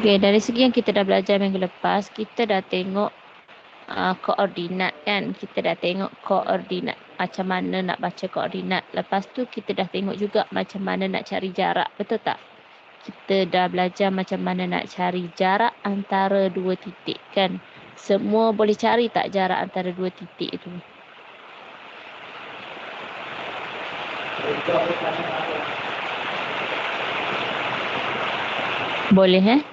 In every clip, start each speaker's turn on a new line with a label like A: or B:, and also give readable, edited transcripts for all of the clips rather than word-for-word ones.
A: Okey, dari segi yang kita dah belajar minggu lepas, kita dah tengok koordinat kan. Kita dah tengok koordinat, macam mana nak baca koordinat. Lepas tu kita dah tengok juga macam mana nak cari jarak, betul tak? Kita dah belajar macam mana nak cari jarak antara dua titik kan. Semua boleh cari tak jarak antara dua titik itu? Boleh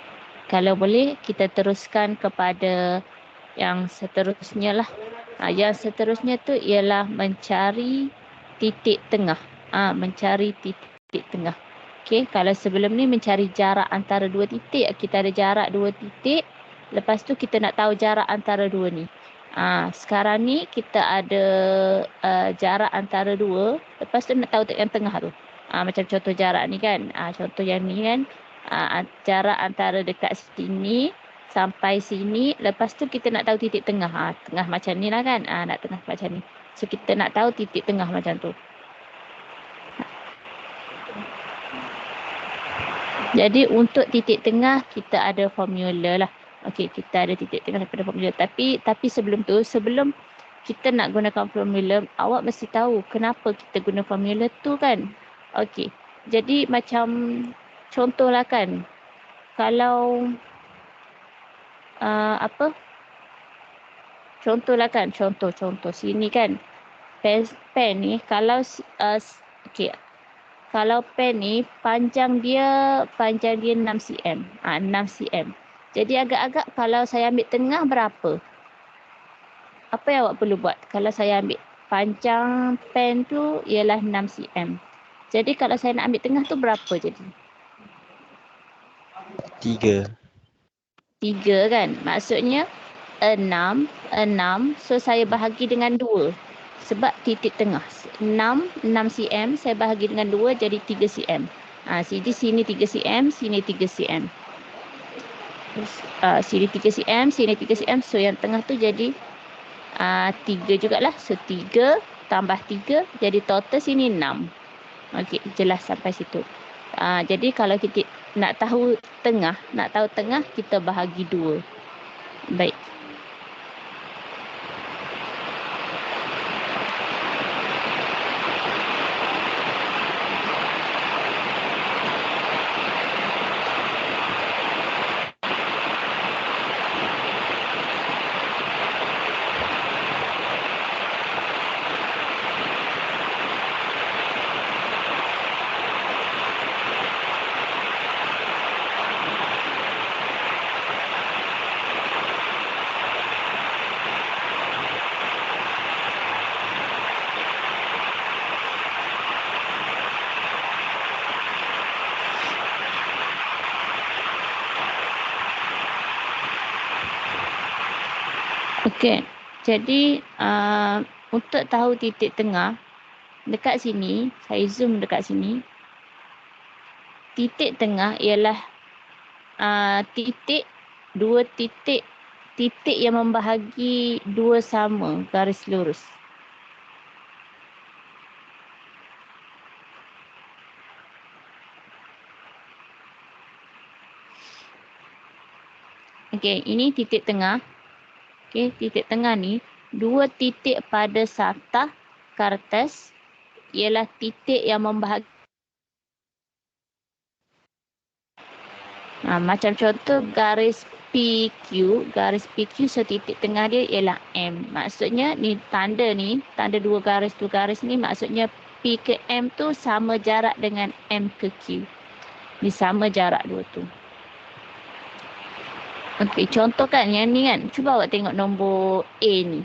A: Kalau boleh, kita teruskan kepada yang seterusnya lah. Yang seterusnya tu ialah mencari titik tengah. Mencari titik tengah. Okey, kalau sebelum ni mencari jarak antara dua titik, kita ada jarak dua titik. Lepas tu kita nak tahu jarak antara dua ni. Sekarang ni kita ada jarak antara dua. Lepas tu nak tahu yang tengah tu. Macam contoh jarak ni kan. Contoh yang ni kan. Jarak antara dekat sini sampai sini. Lepas tu kita nak tahu titik tengah. Tengah macam ni lah kan. Nak tengah macam ni. So kita nak tahu titik tengah macam tu. Jadi untuk titik tengah kita ada formula lah. Okey, kita ada titik tengah daripada formula. Tapi sebelum tu, sebelum kita nak gunakan formula, awak mesti tahu kenapa kita guna formula tu kan. Okey. Jadi macam contohlah kan. Kalau contohlah kan, contoh sini kan. Pen ni kalau okey. Kalau pen ni panjang dia 6 cm. 6 cm. Jadi agak-agak kalau saya ambil tengah berapa? Apa yang awak perlu buat? Kalau saya ambil panjang pen tu ialah 6 cm. Jadi kalau saya nak ambil tengah tu berapa jadi?
B: 3
A: kan? Maksudnya 6. So saya bahagi dengan 2. Sebab titik tengah 6 cm saya bahagi dengan 2 jadi 3 cm. Jadi sini 3 cm, sini 3 cm. Sini 3 cm, sini 3 cm. So yang tengah tu jadi 3 jugalah. So 3 tambah 3 jadi total sini 6. Okey, jelas sampai situ. Jadi kalau kita nak tahu tengah, kita bahagi 2. Baik. Okey, jadi untuk tahu titik tengah, dekat sini, saya zoom dekat sini. Titik tengah ialah dua titik yang membahagi dua sama garis lurus. Okey, ini titik tengah. Okey, titik tengah ni, dua titik pada satah kertas ialah titik yang membahagi. Macam contoh garis PQ, so titik tengah dia ialah M. Maksudnya ni, tanda dua garis ni maksudnya P ke M tu sama jarak dengan M ke Q. Ni sama jarak dua tu. Okey, contoh kan yang ni kan. Cuba awak tengok nombor A ni.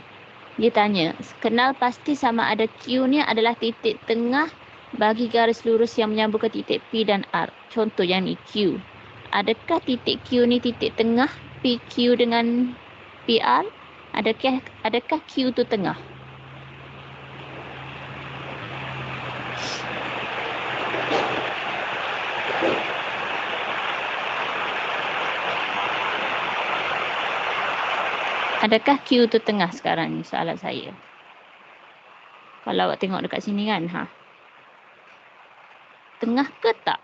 A: Dia tanya, kenal pasti sama ada Q ni adalah titik tengah bagi garis lurus yang menyambungkan titik P dan R. Contoh yang ni, Q. Adakah titik Q ni titik tengah PQ dengan PR? Adakah Q tu tengah? Adakah Q tu tengah sekarang ni soalan saya? Kalau awak tengok dekat sini kan, tengah ke tak?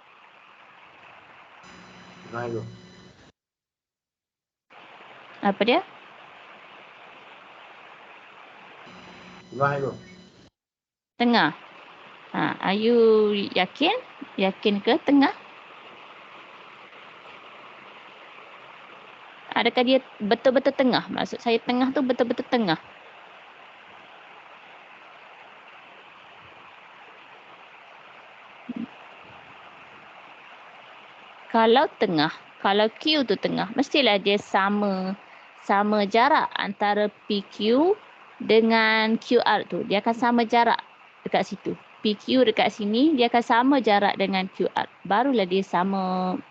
B: Tengah tu.
A: Apa dia?
B: Tengah itu.
A: Tengah. Are you yakin? Yakin ke tengah? Adakah dia betul-betul tengah? Maksud saya tengah tu betul-betul tengah. Kalau tengah, kalau Q tu tengah, mestilah dia sama jarak antara PQ dengan QR tu. Dia akan sama jarak dekat situ. PQ dekat sini, dia akan sama jarak dengan QR. Barulah dia sama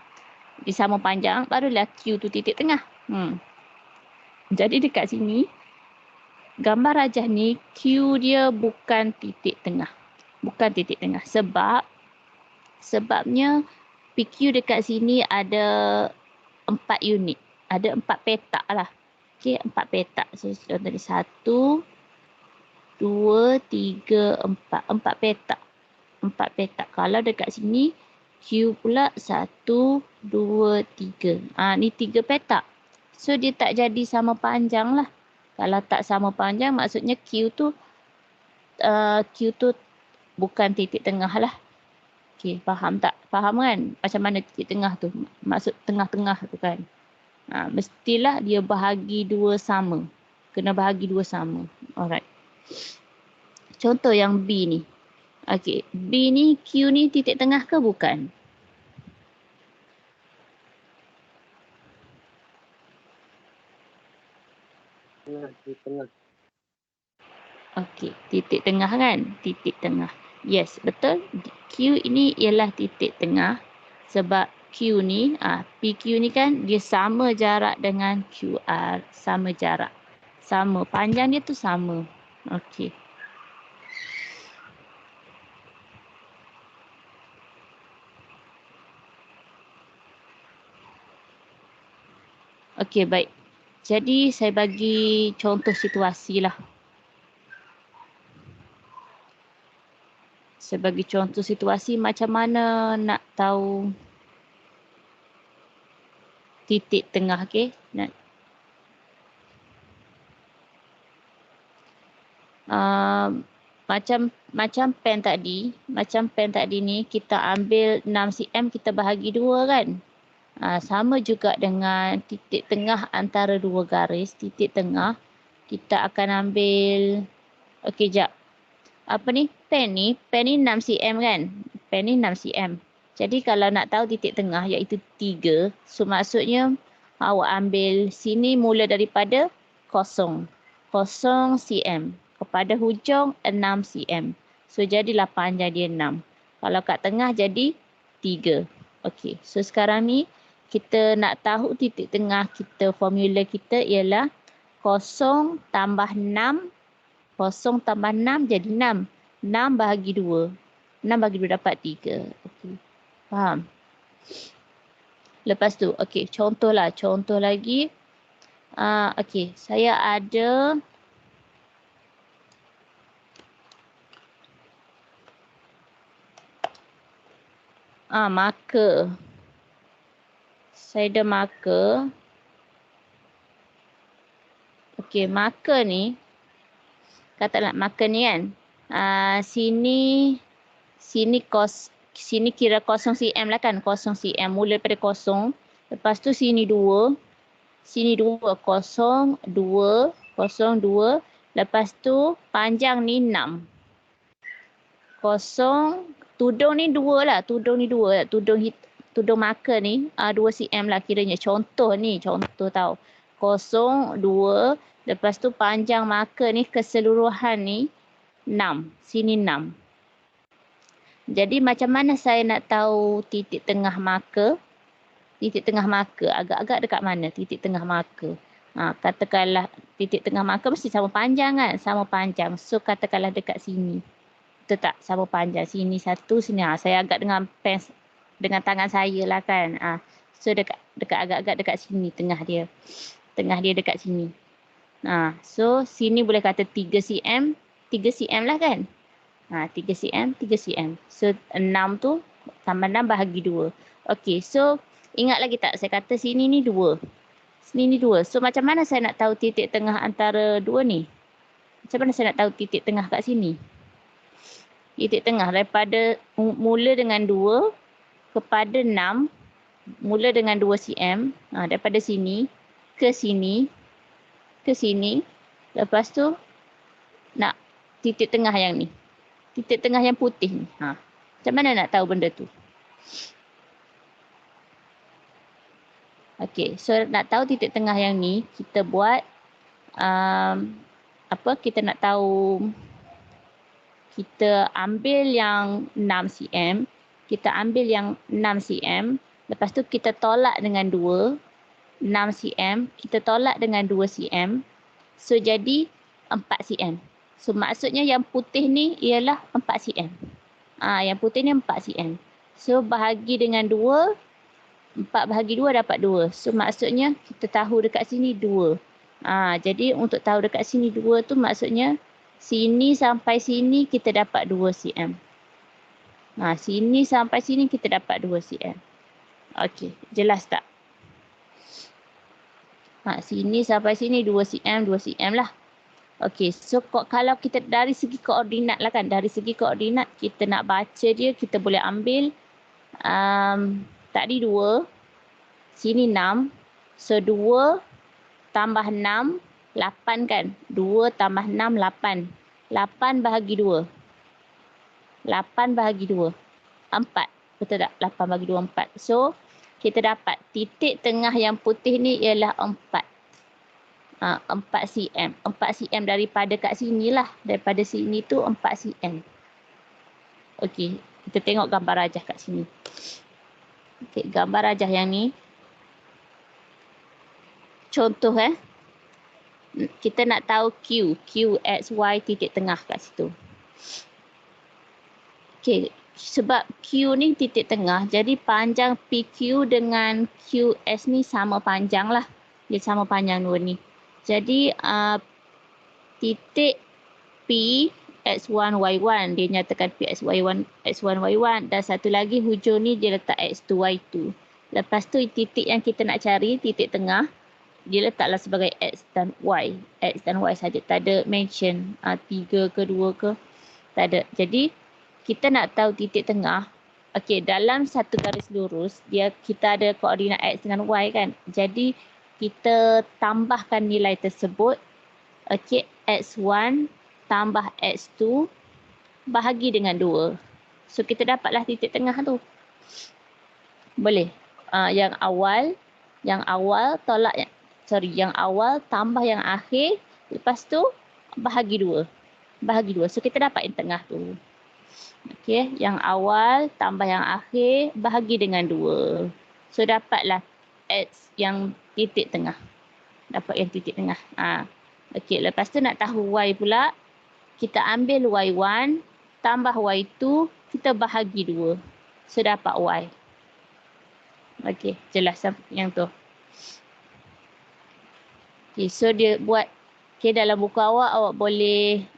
A: panjang, barulah Q tu titik tengah. Jadi dekat sini, gambar rajah ni, Q dia bukan titik tengah. Bukan titik tengah. Sebabnya PQ dekat sini ada 4 unit. Ada 4 petak lah. Okey, 4 petak. So, contoh ni 1, 2, 3, 4. 4 petak. 4 petak. Kalau dekat sini, Q pula 1, 2, 3. Ni 3 petak. So, dia tak jadi sama panjang lah. Kalau tak sama panjang, maksudnya Q tu bukan titik tengah lah. Okey, faham tak? Faham kan? Macam mana titik tengah tu? Maksud tengah-tengah tu kan? Mestilah dia bahagi dua sama. Kena bahagi dua sama. Alright. Contoh yang B ni. Okey, B ni, Q ni titik tengah ke bukan?
B: Tengah.
A: Okey, titik tengah kan? Titik tengah. Yes, betul. Q ini ialah titik tengah. Sebab Q ni, PQ ni kan dia sama jarak dengan QR. Sama jarak. Sama. Panjang dia tu sama. Okey. Okey, baik. Jadi, saya bagi contoh situasi lah. Sebagai contoh situasi macam mana nak tahu titik tengah, okey? Macam pen tadi ni kita ambil 6 cm kita bahagi 2 kan? Sama juga dengan titik tengah antara dua garis, titik tengah kita akan ambil, okey jap. Pen ni 6 cm kan? Pen ni 6 cm. Jadi kalau nak tahu titik tengah iaitu 3, so maksudnya awak ambil sini mula daripada 0 cm kepada hujung 6 cm. So jadilah panjang dia 6. Kalau kat tengah jadi 3. Okey, so sekarang ni kita nak tahu titik tengah kita, formula kita ialah 0 tambah 6. 0 tambah 6 jadi 6. 6 bahagi 2. 6 bahagi 2 dapat 3. Okey. Faham? Lepas tu, okey, contoh lagi. Okey, saya ada marker. Saya ada marker. Okey, marker ni, katalah marker ni kan. Sini kira 0 cm lah kan. 0 cm. Mula daripada 0. Lepas tu sini 2. Sini 2. 0, 2. 0, 2. Lepas tu panjang ni 6. 0. Tudung ni 2 lah. Tudung marker ni 2 cm lah kiranya. Contoh tau. 0, 2. Lepas tu panjang marker ni keseluruhan ni 6. Sini 6. Jadi macam mana saya nak tahu titik tengah marker? Titik tengah marker agak-agak dekat mana titik tengah marker? Katakanlah titik tengah marker mesti sama panjang kan? Sama panjang. So katakanlah dekat sini. Betul tak? Sama panjang. Sini satu, sini. Saya agak dengan pen dengan tangan saya lah kan. So dekat agak-agak dekat sini tengah dia. Tengah dia dekat sini. So sini boleh kata 3 cm. 3 cm lah kan? 3 cm, 3 cm. So 6 tu tambah 6 bahagi 2. Okey, so ingat lagi tak saya kata sini ni 2. Sini ni 2. So macam mana saya nak tahu titik tengah antara 2 ni? Macam mana saya nak tahu titik tengah kat sini? Titik tengah daripada mula dengan 2 kepada 6. Mula dengan 2 cm. Daripada sini ke sini. Ke sini. Lepas tu nak titik tengah yang ni. Titik tengah yang putih ni. Macam mana nak tahu benda tu? Okey, so nak tahu titik tengah yang ni, kita buat kita nak tahu, kita ambil yang 6 cm, kita ambil yang 6 cm, lepas tu kita tolak dengan 2, 6 cm, kita tolak dengan 2 cm, so jadi 4 cm. So maksudnya yang putih ni ialah 4 cm. Yang putih ni 4 cm. So bahagi dengan 2, 4 bahagi 2 dapat 2. So maksudnya kita tahu dekat sini 2. Jadi untuk tahu dekat sini 2 tu maksudnya sini sampai sini kita dapat 2 cm. Sini sampai sini kita dapat 2 cm. Okey, jelas tak? Sini sampai sini 2 cm, 2 cm lah. Okey, so kalau kita dari segi koordinat lah kan. Dari segi koordinat kita nak baca dia, kita boleh ambil tadi 2, sini 6. So 2 tambah 6, 8 kan? 2 tambah 6, 8. 8 bahagi 2. 8 bahagi 2. 4. Betul tak? 8 bahagi 2, 4. So, kita dapat titik tengah yang putih ni ialah 4. 4 cm. 4 cm daripada kat sini lah. Daripada sini tu 4 cm. Okey, kita tengok gambar rajah kat sini. Okey, gambar rajah yang ni. Contoh kita nak tahu Q. Q, X, Y, titik tengah kat situ. Okey, sebab Q ni titik tengah, jadi panjang PQ dengan QS ni sama panjang lah. Dia sama panjang dua ni. Jadi titik P, X1, Y1. Dia nyatakan P, X1, Y1. Dan satu lagi hujung ni dia letak X2, Y2. Lepas tu titik yang kita nak cari, titik tengah, dia letaklah sebagai X dan Y. X dan Y saja. Tak ada mention 3 ke 2 ke. Tak ada. Jadi, kita nak tahu titik tengah. Okey, dalam satu garis lurus, kita ada koordinat X dengan Y kan. Jadi, kita tambahkan nilai tersebut. Okey, X1 tambah X2 bahagi dengan 2. So, kita dapatlah titik tengah tu. Boleh. Yang awal tambah yang akhir, lepas tu bahagi 2. So kita dapat yang tengah tu. Okey, yang awal tambah yang akhir bahagi dengan 2. So dapatlah X yang titik tengah. Dapat yang titik tengah. Okey, lepas tu nak tahu Y pula. Kita ambil Y1 tambah Y2, kita bahagi 2. So dapat Y. Okey, jelas yang tu. Okay, so dia buat, dalam buku awak boleh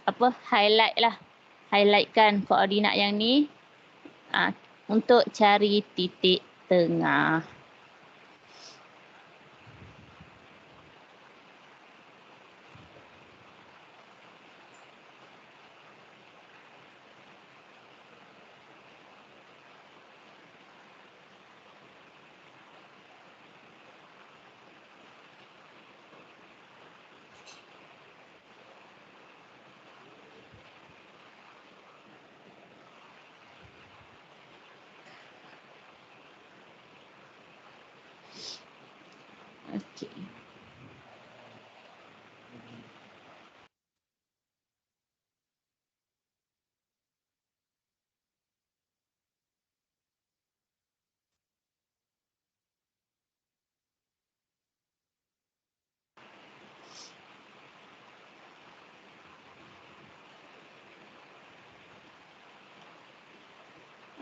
A: highlightkan koordinat yang ni untuk cari titik tengah. Okey.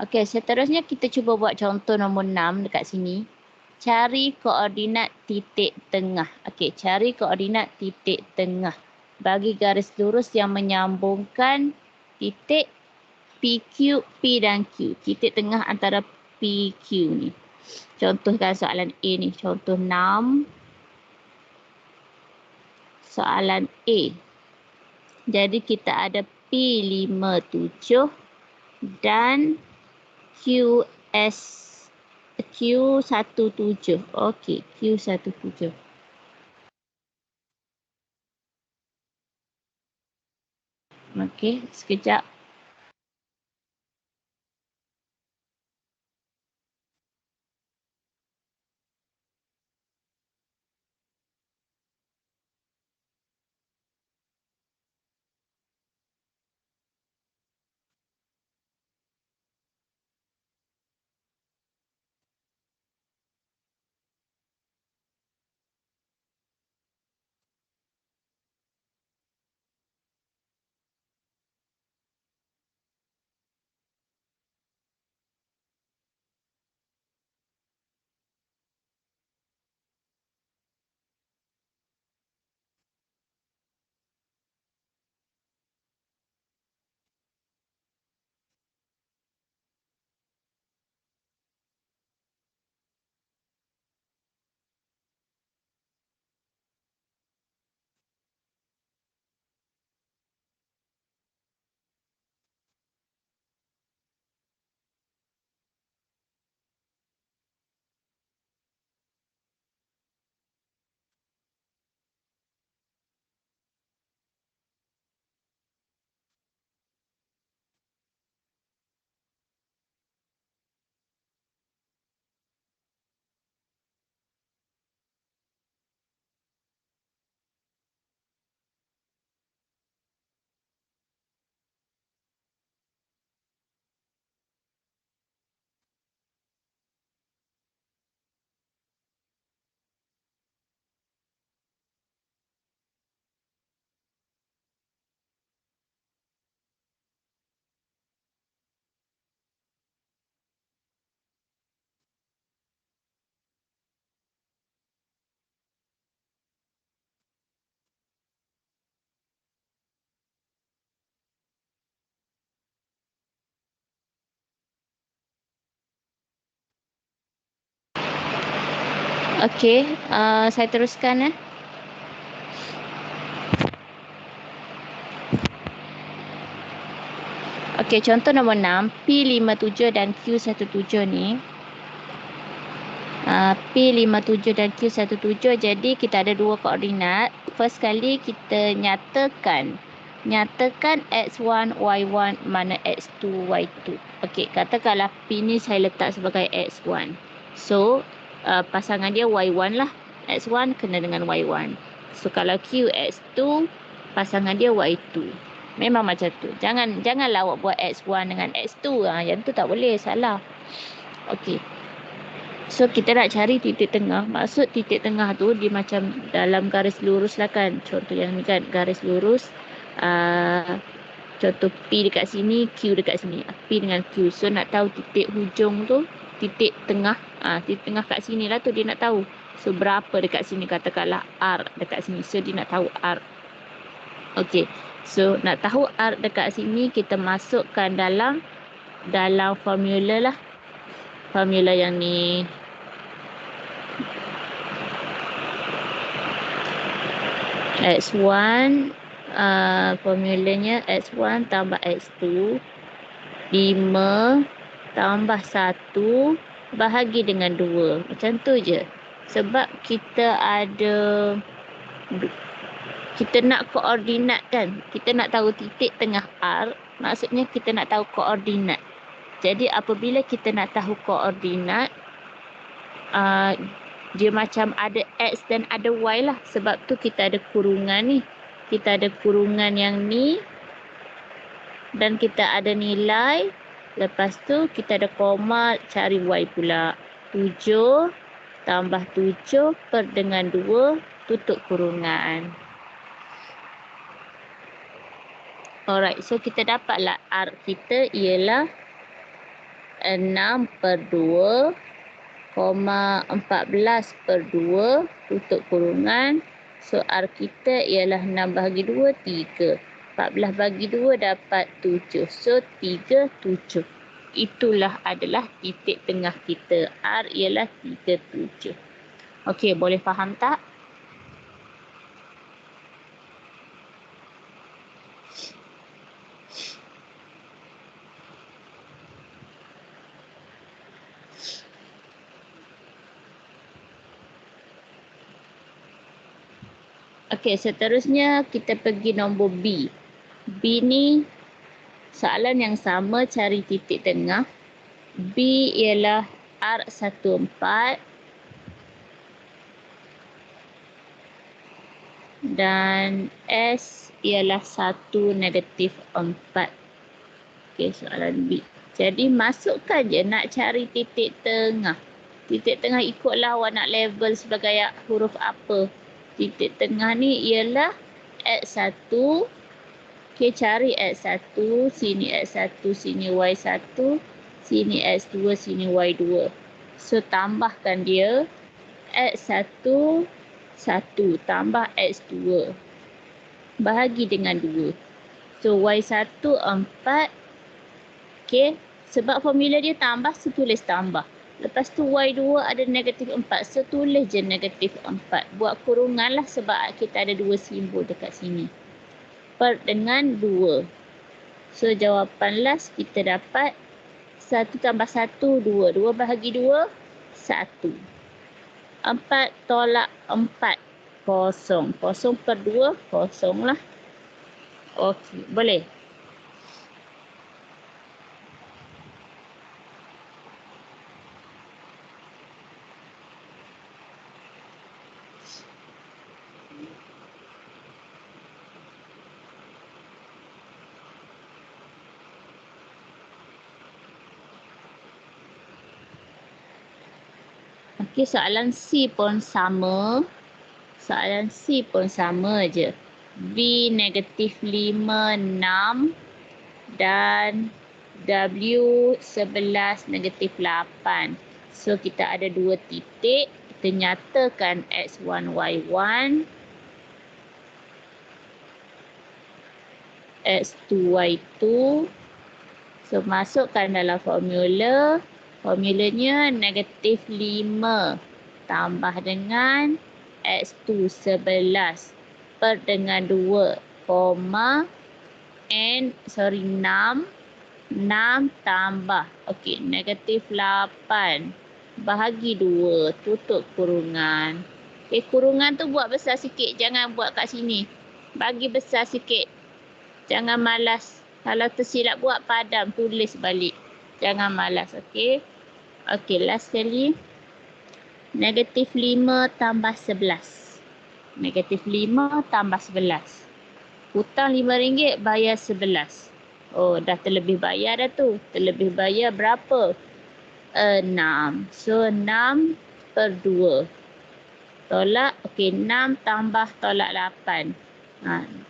A: Okey, seterusnya kita cuba buat contoh nombor 6 dekat sini. Cari koordinat titik tengah. Okey, cari koordinat titik tengah bagi garis lurus yang menyambungkan titik PQ, P dan Q. Titik tengah antara PQ ni. Contohkan soalan A ni. Contoh 6. soalan A. Jadi kita ada P57 dan Q17. Okey, Q17. Okey, sekejap. Okey, saya teruskan. Okey, contoh nombor 6, P57 dan Q17 ni. P57 dan Q17, jadi kita ada dua koordinat. First kali kita nyatakan X1, Y1 mana X2, Y2. Okey, katakanlah P ni saya letak sebagai X1. So, pasangan dia Y1 lah. X1 kena dengan Y1. So, kalau Q X2, pasangan dia Y2. Memang macam tu. Janganlah awak buat X1 dengan X2. Yang tu tak boleh, salah. Okey. So, kita nak cari titik tengah. Maksud titik tengah tu, dia macam dalam garis lurus lah kan. Contoh yang ni kan, garis lurus. Contoh P dekat sini, Q dekat sini. P dengan Q. So, nak tahu titik hujung tu, titik tengah. Titik tengah kat sini lah tu dia nak tahu. So, berapa dekat sini? Katakanlah R dekat sini. So, dia nak tahu R. Okey. So, nak tahu R dekat sini, kita masukkan dalam formula lah. Formula yang ni. X1, formulanya X1 tambah X2, 5 tambah 1 bahagi dengan 2. Macam tu je. Sebab kita nak koordinat kan. Kita nak tahu titik tengah R, maksudnya kita nak tahu koordinat. Jadi apabila kita nak tahu koordinat, dia macam ada X dan ada Y lah. Sebab tu kita ada kurungan ni. Kita ada kurungan yang ni. Dan kita ada nilai. Lepas tu kita ada koma, cari Y pula. 7 tambah 7 per dengan 2, tutup kurungan. Alright, so kita dapatlah R kita ialah 6 per 2, 14 per 2, tutup kurungan. So, R kita ialah 6 bahagi 2, 3. 14 bagi 2 dapat 7. So, 3, 7. Itulah adalah titik tengah kita. R ialah 3, 7. Okey, boleh faham tak? Okey, seterusnya kita pergi nombor B. B ni soalan yang sama, cari titik tengah. B ialah R14 dan S ialah 1 negatif 4. Okey, soalan B. Jadi masukkan je nak cari titik tengah. Titik tengah ikutlah awak nak level sebagai huruf apa. Titik tengah ni ialah X1. Okey, cari X1, sini X1, sini Y1, sini X2, sini Y2. So, tambahkan dia. X1, 1 tambah X2. Bahagi dengan 2. So, Y1, 4. Okey, sebab formula dia tambah, so tulis tambah. Lepas tu Y2 ada negatif 4, so tulis je negatif 4. Buat kurungan lah sebab kita ada 2 simbol dekat sini. Per dengan 2. So jawapan last kita dapat 1 tambah 1, 2. 2 bahagi 2, 1. 4 tolak 4, kosong. Kosong per 2, kosong lah. Okey, boleh. Okey, soalan C pun sama. Soalan C pun sama je. V negatif 5, 6 dan W 11 negatif 8. So, kita ada 2 titik. Kita nyatakan X1, Y1. X2, Y2. So, masukkan dalam formula. Formulanya negatif 5 tambah dengan X2 11 per dengan 2, N 6 tambah. Okey, negatif 8 bahagi 2, tutup kurungan. Okey, kurungan tu buat besar sikit, jangan buat kat sini. Bagi besar sikit. Jangan malas. Kalau tersilap buat, padam, tulis balik. Jangan malas, okey? Okey, last sekali. Negatif 5 tambah 11. Negatif 5 tambah 11. Hutang RM5, bayar 11. Oh, dah terlebih bayar dah tu. Terlebih bayar berapa? 6. So, 6 per 2. Tolak, okey, 6 tambah tolak 8.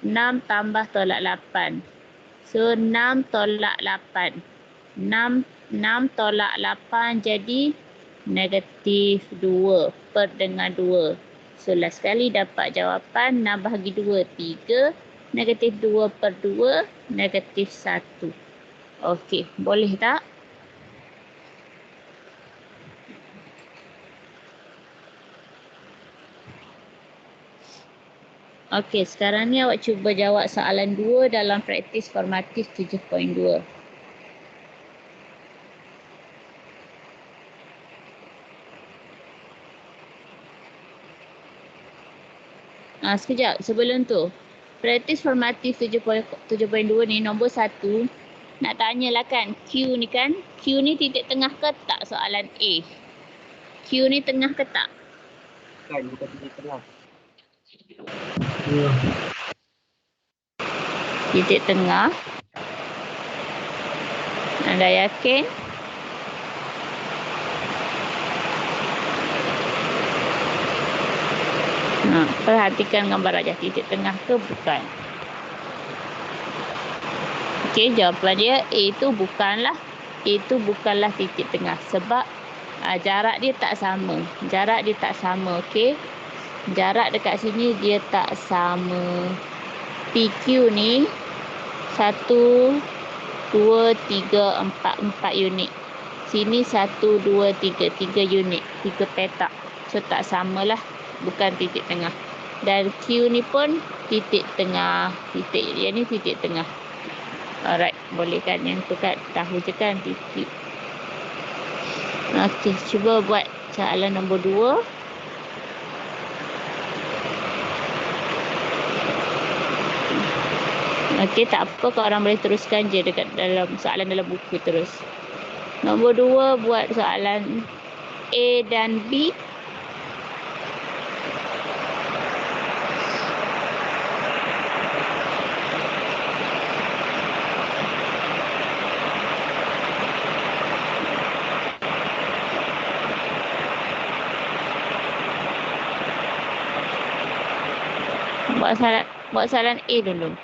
A: 6 tambah tolak 8. So, 6 tolak 8. 6 tolak 8 jadi negatif 2 per dengan 2. So, last sekali dapat jawapan 6 bahagi 2, 3. Negatif 2 per 2, negatif 1. Okey, boleh tak? Okey, sekarang ni awak cuba jawab soalan 2 dalam praktis formatif 7.2. Sekejap, sebelum tu. Praktis formatif 7.2 ni nombor 1. Nak tanyalah kan, Q ni kan. Q ni titik tengah ke tak soalan A? Q ni tengah ke tak?
B: Kan, bukan titik tengah.
A: Titik tengah. Anda yakin? Perhatikan gambar rajah, titik tengah ke bukan. Okey, jawapan dia A itu bukanlah. A itu bukanlah titik tengah sebab jarak dia tak sama. Jarak dia tak sama, okey. Jarak dekat sini dia tak sama. PQ ni 1, 2, 3, 4 unit. Sini 1, 2, 3 unit. 3 petak. So tak samalah. Bukan titik tengah. Dan Q ni pun titik tengah. Titik dia ni titik tengah. Alright, boleh kan? Yang tu kan tahu je kan titik. Okey, cuba buat soalan nombor 2. Okey, tak apa, korang boleh teruskan je dekat dalam soalan dalam buku terus. Nombor 2, buat soalan A dan B. Buat soalan A dulu.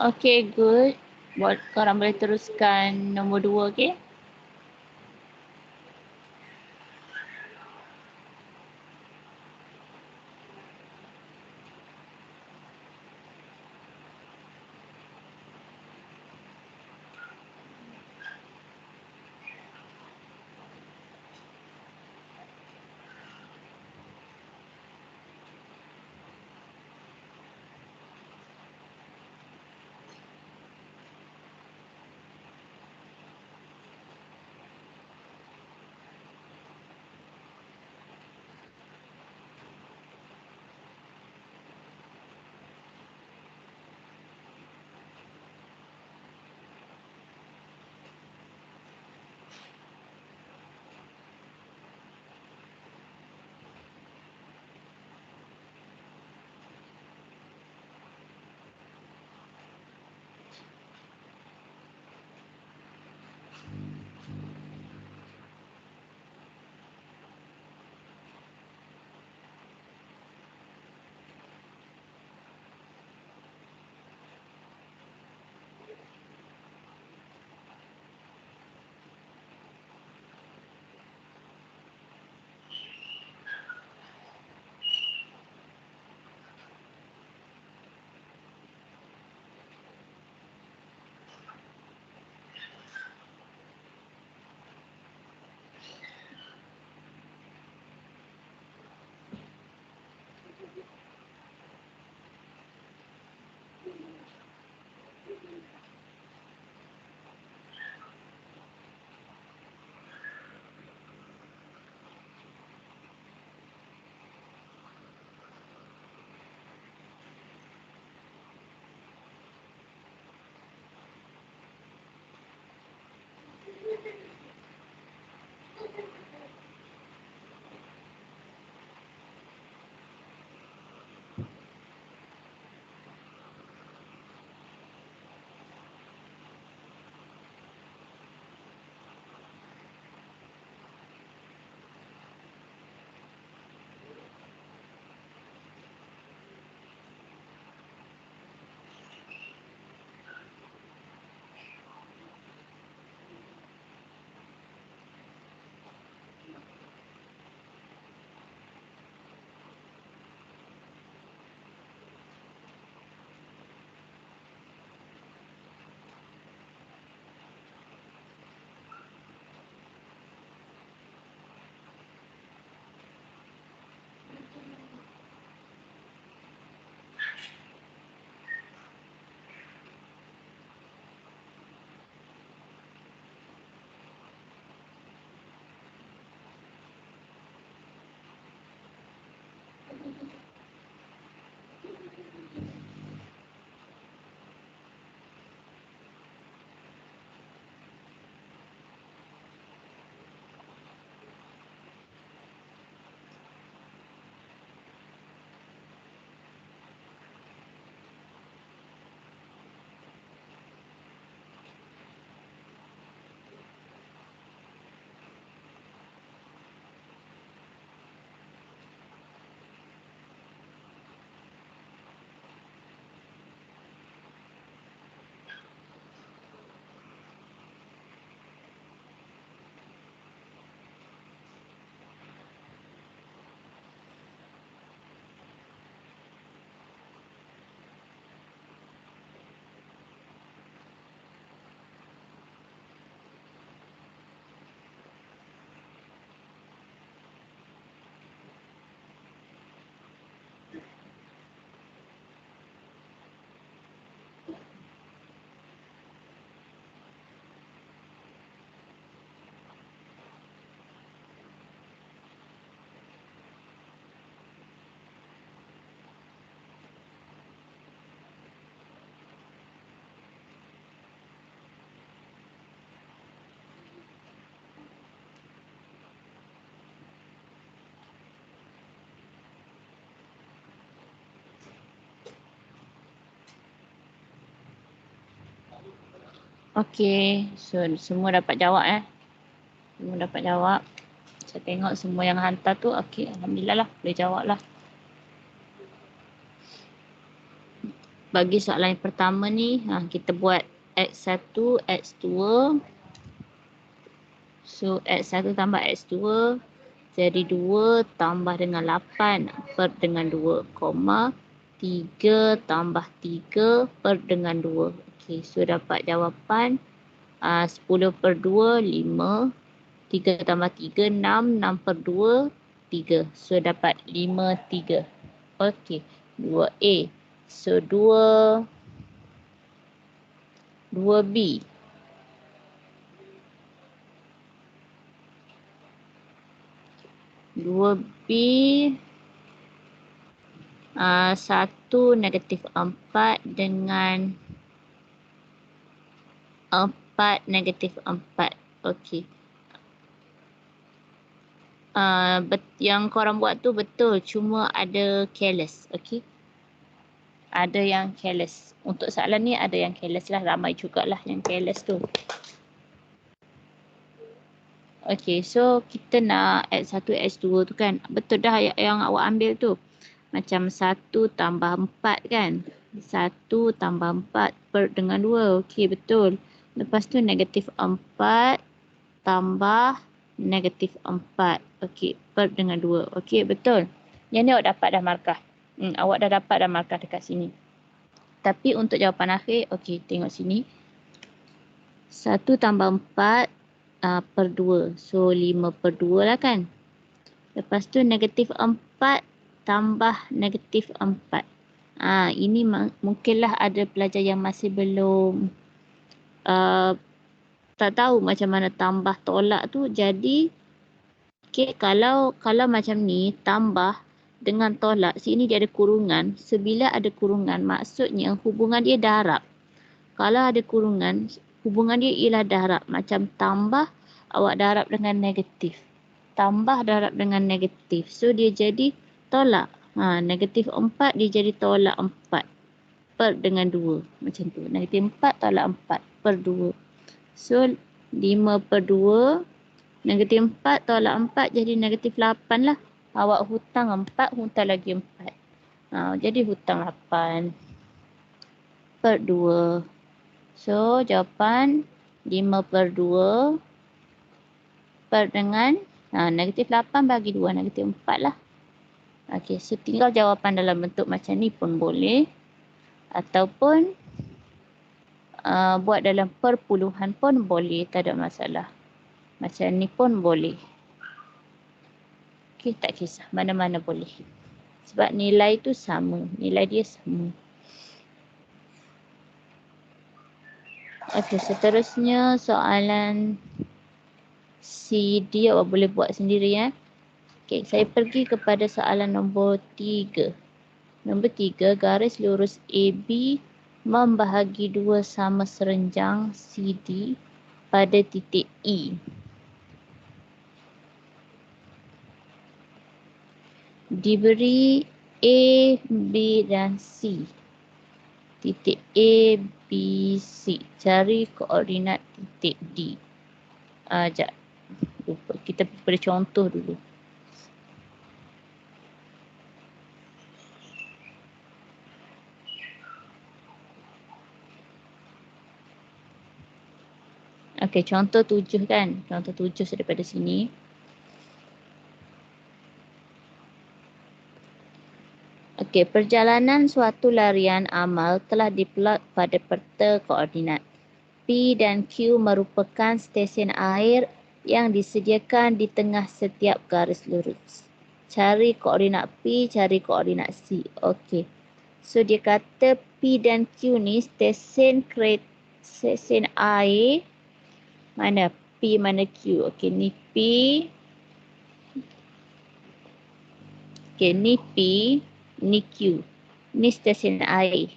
A: Okay, good. Buat korang boleh teruskan nombor 2, okay? Okey, so semua dapat jawab Semua dapat jawab. Saya tengok semua yang hantar tu okey, alhamdulillah lah boleh jawab lah. Bagi soalan yang pertama ni, kita buat X1, X2. So X1 tambah X2 jadi 2 tambah dengan 8 per dengan 2, 3 tambah 3 per dengan 2. Okey, so dapat jawapan 10 per 2, 5. 3 tambah 3, 6. 6 per 2, 3. So dapat 5, 3. Okey, 2A. So 2B. 2B 1 negatif 4 dengan 4 negatif 4. Okey. Yang korang buat tu betul, cuma ada careless. Okey. Ada yang careless. Untuk soalan ni ada yang careless lah, ramai jugalah yang careless tu. Okey, so kita nak X1, X2 tu kan. Betul dah yang awak ambil tu. Macam 1 tambah 4 kan. 1 tambah 4 per dengan 2. Okey, betul. Lepas tu negatif 4 tambah negatif 4. Okey, per dengan 2. Okey, betul. Yang ni awak dapat dah markah. Awak dah dapat dah markah dekat sini. Tapi untuk jawapan akhir, okey, tengok sini. 1 tambah 4 per 2. So 5 per 2 lah kan. Lepas tu negatif 4 tambah negatif 4. Ini mungkinlah ada pelajar yang masih belum tak tahu macam mana tambah tolak tu. Jadi kalau macam ni tambah dengan tolak, sini dia ada kurungan. Sebila ada kurungan maksudnya hubungan dia darab. Kalau ada kurungan, hubungan dia ialah darab. Macam tambah, awak darab dengan negatif. Tambah darab dengan negatif. So, dia jadi tolak. Negatif 4, dia jadi tolak 4. Per dengan 2. Macam tu. Negatif 4 tolak 4 per 2. So, 5 per 2. Negatif 4 tolak 4 jadi negatif 8 lah. Awak hutang 4, hutang lagi 4. Jadi hutang 8 per 2. So, jawapan 5 per 2 per dengan negatif 8 bagi 2, negatif 4 lah. Okey, so tinggal jawapan dalam bentuk macam ni pun boleh. Ataupun buat dalam perpuluhan pun boleh, tak ada masalah. Macam ni pun boleh. Okey, tak kisah, mana-mana boleh. Sebab nilai tu sama, nilai dia sama. Okey, seterusnya soalan CD awak boleh buat sendiri Okey, saya pergi kepada soalan nombor 3. Nombor 3, garis lurus AB membahagi dua sama serenjang CD pada titik E. Diberi A, B dan C. Titik A, B, C. Cari koordinat titik D. Sekejap. Lupa. Kita beri contoh dulu. Okey, contoh 7 kan. Contoh 7 daripada sini. Okey, perjalanan suatu larian amal telah diplot pada peta koordinat. P dan Q merupakan stesen air yang disediakan di tengah setiap garis lurus. Cari koordinat P, cari koordinat C. Okey. So dia kata P dan Q ni stesen air. Mana P, mana Q? Okey, ni P. Okey, ni P, ni Q. Ni stesen air.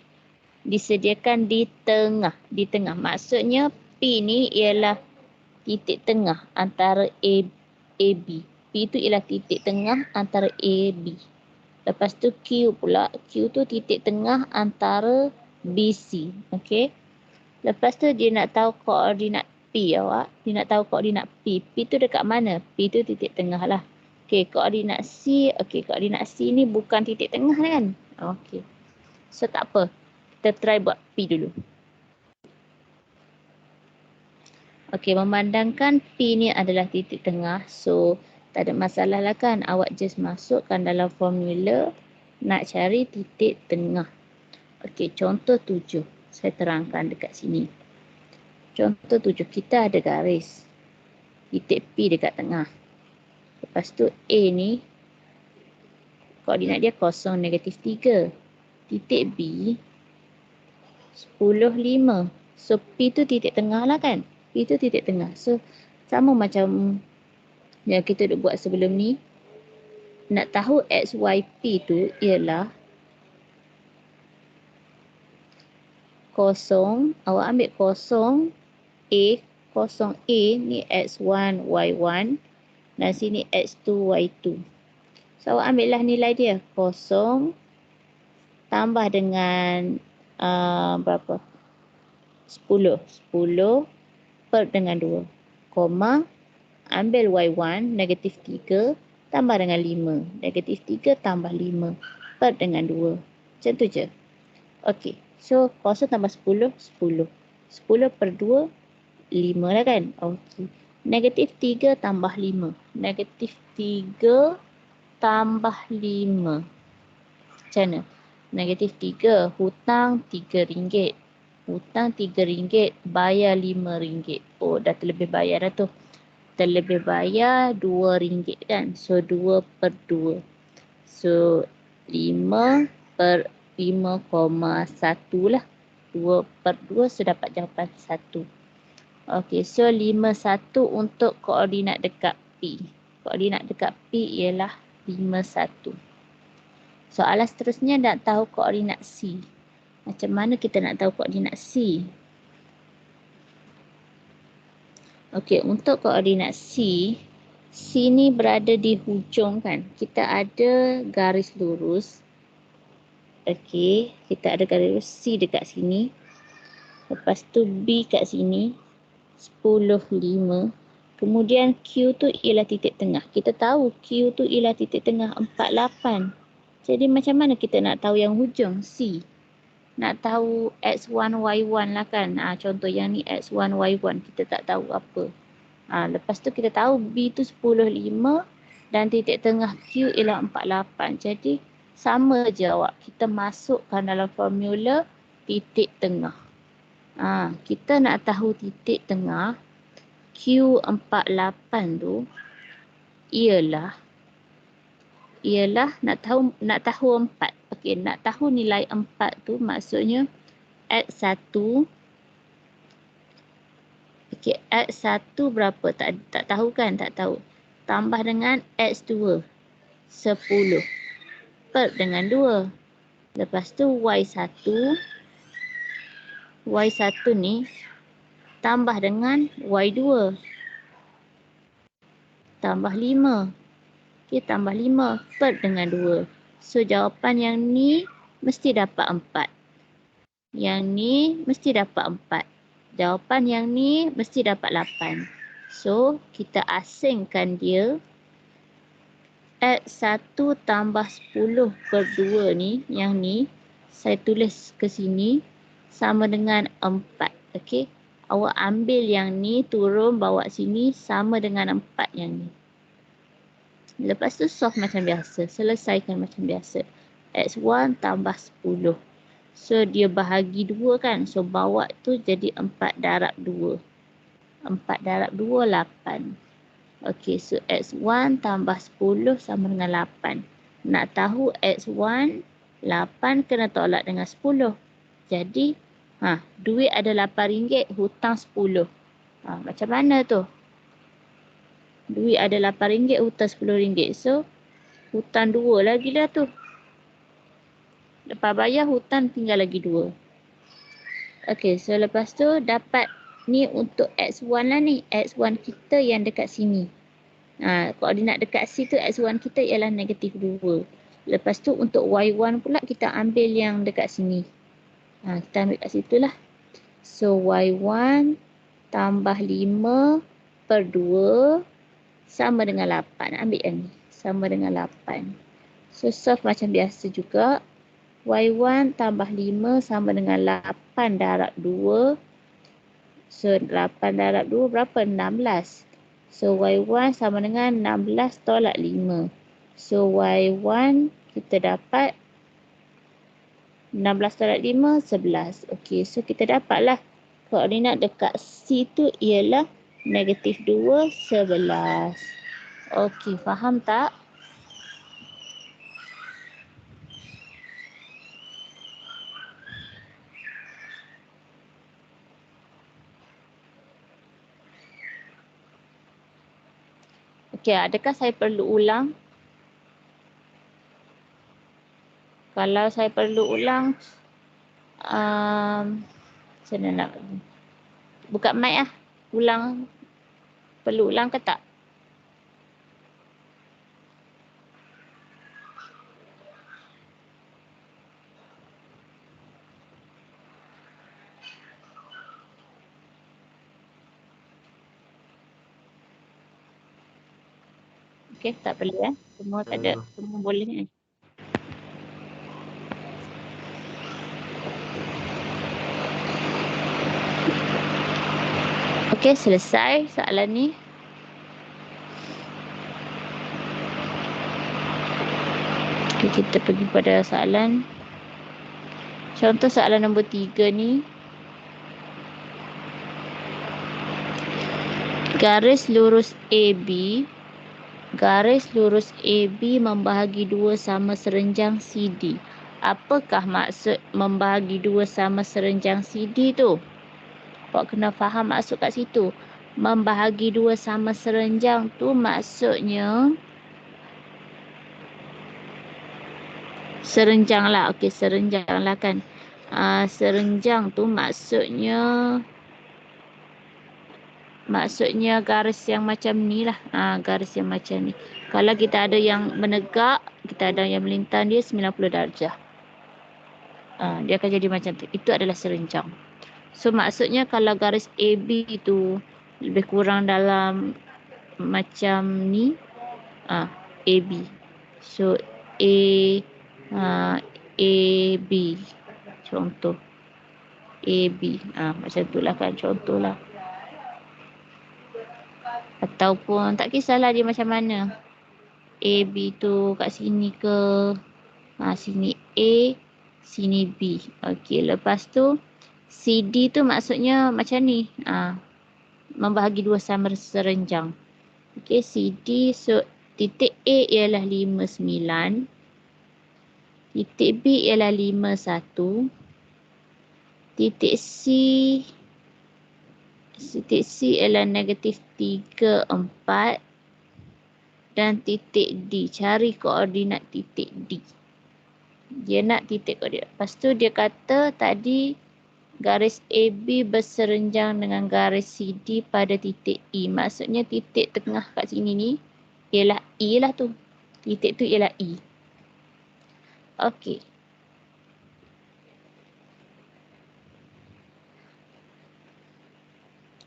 A: Disediakan di tengah. Di tengah. Maksudnya P ni ialah titik tengah antara AB. P tu ialah titik tengah antara AB. Lepas tu Q pula. Q tu titik tengah antara BC. Okey. Lepas tu dia nak tahu koordinat P awak. Dia nak tahu koordinat P. P tu dekat mana? P tu titik tengah lah. Okey, koordinat C. Okey, koordinat C ni bukan titik tengah kan? Okey. So tak apa. Kita try buat P dulu. Okey, memandangkan P ni adalah titik tengah. So tak ada masalah lah kan. Awak just masukkan dalam formula nak cari titik tengah. Okey, contoh 7. Saya terangkan dekat sini. Contoh 7, kita ada garis. Titik P dekat tengah. Lepas tu A ni, koordinat dia 0, -3. Titik B, 10, 5. So P tu titik tengah lah kan? P tu titik tengah. So sama macam yang kita dah buat sebelum ni. Nak tahu XYP tu ialah 0, awak ambil 0, A, 0A ni X1, Y1 dan sini X2, Y2. So awak ambil lah nilai dia. 0 tambah dengan berapa? 10. 10 per dengan 2. Koma, ambil Y1, -3 tambah dengan 5. -3 tambah 5 per dengan 2. Macam tu je. Okey. So 0 tambah 10, 10. 10 per 2, 5 lah kan? Okey. -3 tambah 5. -3 tambah 5. Macam mana? -3. Hutang RM3. Hutang RM3. Bayar RM5. Oh, dah terlebih bayar dah tu. Terlebih bayar RM2 kan? So 2 per 2. So 5 per 5,1 lah. 2 per 2 so dapat jawapan 1. Okey, so 51 untuk koordinat dekat P. Koordinat dekat P ialah 51. Soalan seterusnya nak tahu koordinat C. Macam mana kita nak tahu koordinat C? Okey, untuk koordinat C, C ni berada di hujung kan. Kita ada garis lurus. Okey, kita ada garis lurus C dekat sini. Lepas tu B kat sini. 10, 5. Kemudian Q tu ialah titik tengah. Kita tahu Q tu ialah titik tengah 4, 8. Jadi macam mana kita nak tahu yang hujung C? Nak tahu X1, Y1 lah kan. Contoh yang ni X1, Y1. Kita tak tahu apa. Lepas tu kita tahu B tu 10, 5. Dan titik tengah Q ialah 4, 8. Jadi sama je awak. Kita masukkan dalam formula titik tengah. Kita nak tahu titik tengah Q48 tu ialah nak tahu 4. Okey, nak tahu nilai 4 tu maksudnya X1. Okey, X1 berapa? Tak tahu kan? Tak tahu. Tambah dengan X2 10 per dengan 2. Lepas tu Y1 ni tambah dengan Y2. Tambah 5. Okey, tambah 5 per dengan 2. So, jawapan yang ni mesti dapat 4. Yang ni mesti dapat 4. Jawapan yang ni mesti dapat 8. So, kita asingkan dia. X1 tambah 10 per 2 ni, yang ni, saya tulis ke sini, sama dengan 4. Okey. Awak ambil yang ni, turun, bawa sini, sama dengan 4 yang ni. Lepas tu solve macam biasa. Selesaikan macam biasa. X1 tambah 10. So, dia bahagi 2 kan. So, bawa tu jadi 4 darab 2. 4 darab 2, 8. Okey, so X1 tambah 10 sama dengan 8. Nak tahu X1, 8 kena tolak dengan 10. Jadi, duit ada RM8, hutang 10. Macam mana tu? Duit ada RM8, hutang RM10. So, hutang 2 lagi dah tu. Lepas bayar, hutang tinggal lagi 2. Okey, so lepas tu dapat ni untuk X1 lah ni. X1 kita yang dekat sini. Koordinat dekat C tu X1 kita ialah -2. Lepas tu untuk Y1 pula kita ambil yang dekat sini. Kita ambil kat situ lah. So Y1 tambah 5 per 2 sama dengan 8. Ambil yang ni. Sama dengan 8. So solve macam biasa juga. Y1 tambah 5 sama dengan 8 darab 2. So 8 darab 2 berapa? 16. So Y1 sama dengan 16 tolak 5. So Y1 kita dapat 16 tolak 5, 11. Okey, so kita dapatlah koordinat dekat C tu ialah negatif 2, 11. Okey, faham tak? Okey, adakah saya perlu ulang? Kalau saya perlu ulang, saya nak buka mic lah. Ulang. Perlu ulang ke tak? Okey, tak perlu Semua tak ada. Semua boleh Okey, selesai soalan ni. Okay, kita pergi pada soalan. Contoh soalan nombor 3 ni. Garis lurus AB. Garis lurus AB membahagi dua sama serenjang CD. Apakah maksud membahagi dua sama serenjang CD tu? Awak kena faham maksud kat situ. Membahagi dua sama serenjang tu maksudnya serenjang lah. Okey, serenjang lah kan. Serenjang tu maksudnya garis yang macam ni lah. Garis yang macam ni. Kalau kita ada yang menegak, kita ada yang melintang, dia 90 darjah. Dia akan jadi macam tu. Itu adalah serenjang. So maksudnya kalau garis AB tu lebih kurang dalam macam ni, AB. So AB. Contoh. AB. Macam tu lah kan, contoh lah. Ataupun tak kisahlah dia macam mana. AB tu kat sini ke. Sini A, sini B. Okey, lepas tu CD tu maksudnya macam ni. Membahagi dua sama serenjang. Okey, CD. So titik A ialah 59. Titik B ialah 51. Titik C ialah negatif 3, 4. Dan titik D. Cari koordinat titik D. Dia nak titik koordinat. Lepas tu dia kata tadi garis AB berserenjang dengan garis CD pada titik E. Maksudnya titik tengah kat sini ni ialah E lah tu. Titik tu ialah E. Okey.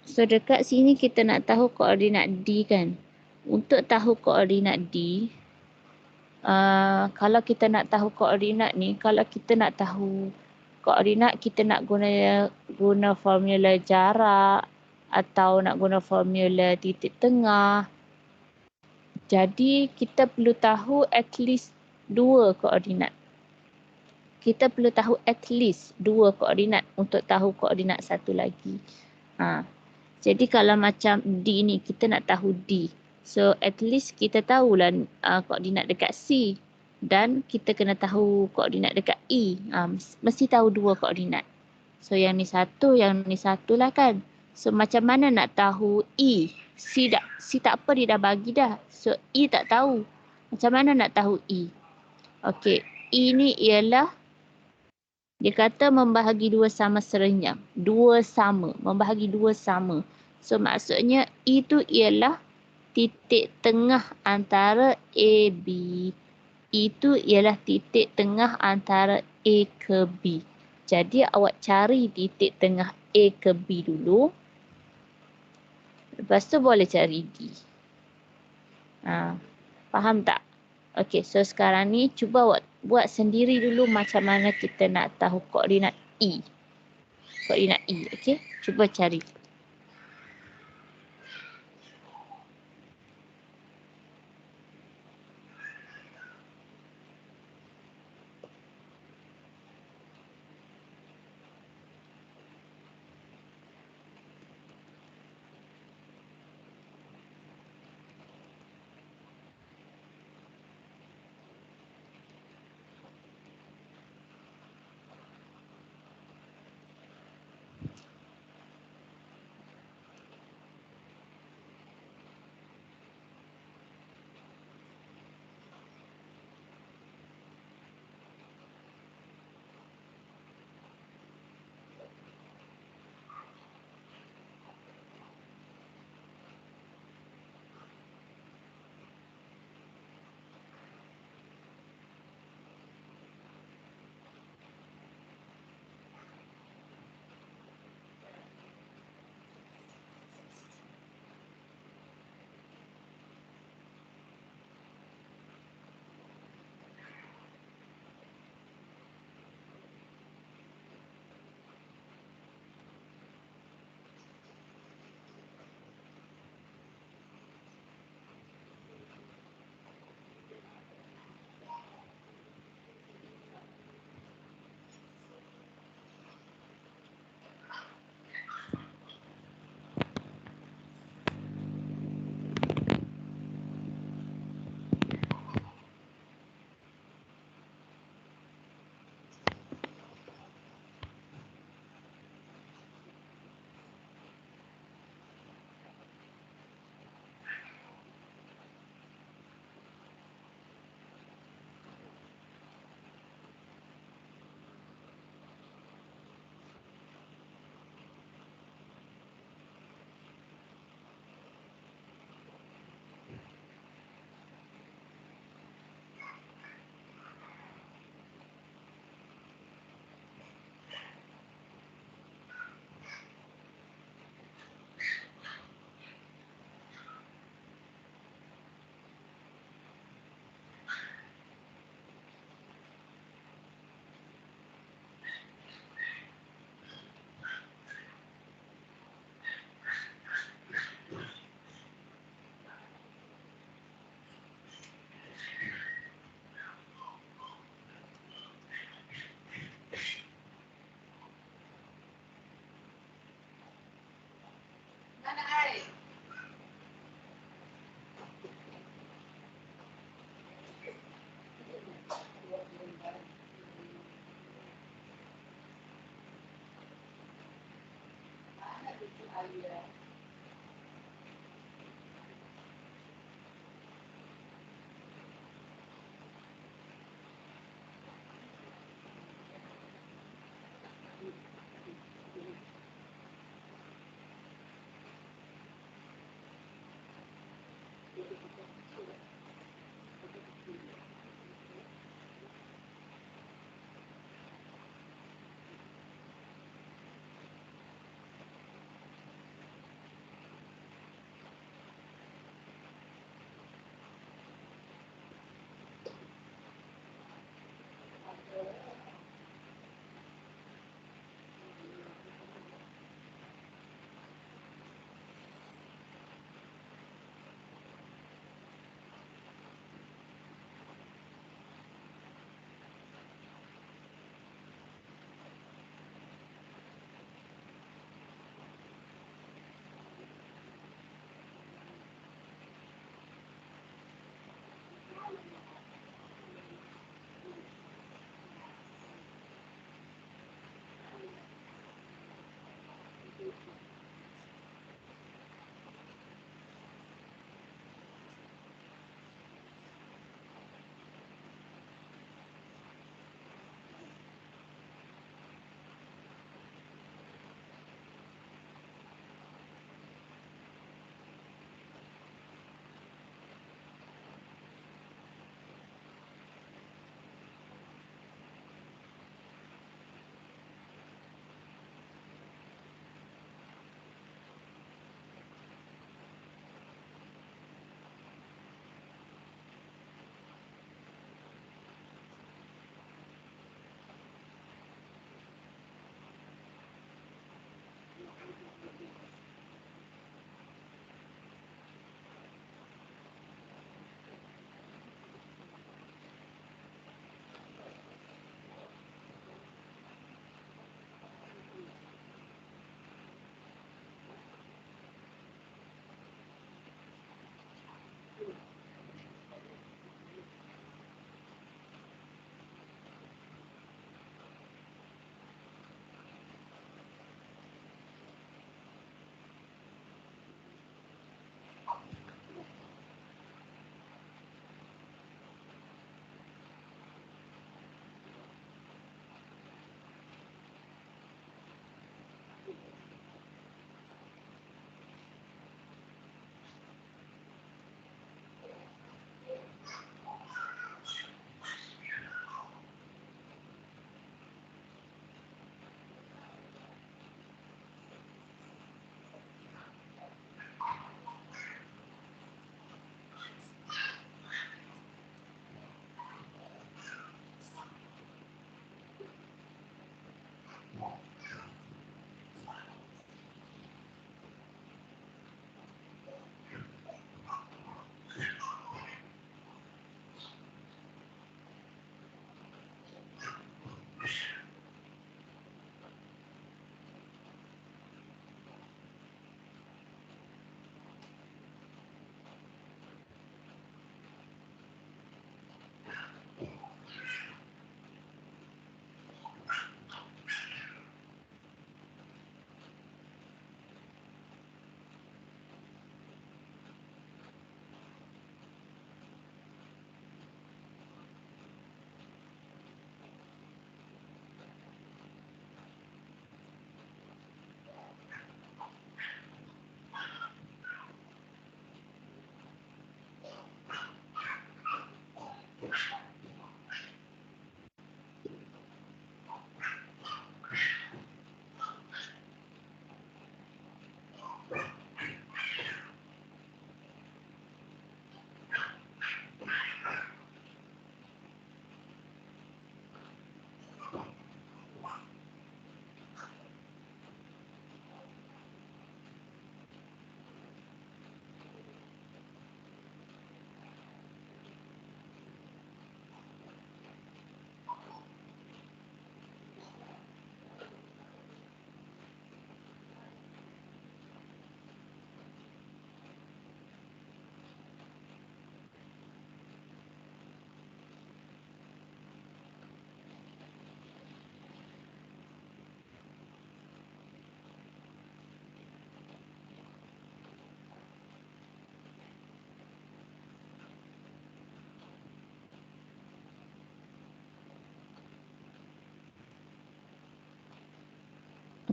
A: So dekat sini kita nak tahu koordinat D kan. Untuk tahu koordinat D, kalau kita nak tahu koordinat ni, kalau kita nak tahu koordinat, kita nak guna formula jarak atau nak guna formula titik tengah. Jadi kita perlu tahu at least 2 koordinat. Kita perlu tahu at least 2 koordinat untuk tahu koordinat satu lagi. Jadi kalau macam D ni, kita nak tahu D. So at least kita tahulah koordinat dekat C. Dan kita kena tahu koordinat dekat E. Mesti tahu 2 koordinat. So yang ni satu, yang ni satu lah kan. So macam mana nak tahu E? C tak apa, dia dah bagi dah. So E tak tahu. Macam mana nak tahu E? Okey, E ni ialah, dia kata membahagi dua sama serenjang. Dua sama, membahagi dua sama. So maksudnya E tu ialah titik tengah antara A, B. E tu ialah titik tengah antara A ke B. Jadi awak cari titik tengah A ke B dulu. Lepas tu boleh cari D. Faham tak? Okey, so sekarang ni cuba buat sendiri dulu macam mana kita nak tahu koordinat E. Koordinat E, okey? Cuba cari.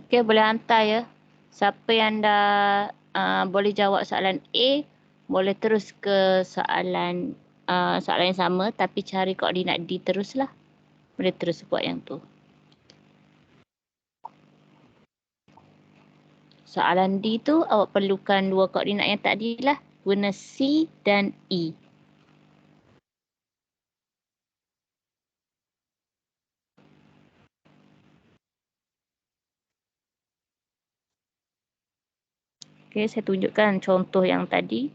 A: Okey, boleh hantar ya. Siapa yang dah boleh jawab soalan A, boleh terus ke soalan soalan yang sama tapi cari koordinat D teruslah. Boleh terus buat yang tu. Soalan D tu awak perlukan dua koordinat yang tadi lah. Guna C dan E. Okey, saya tunjukkan contoh yang tadi.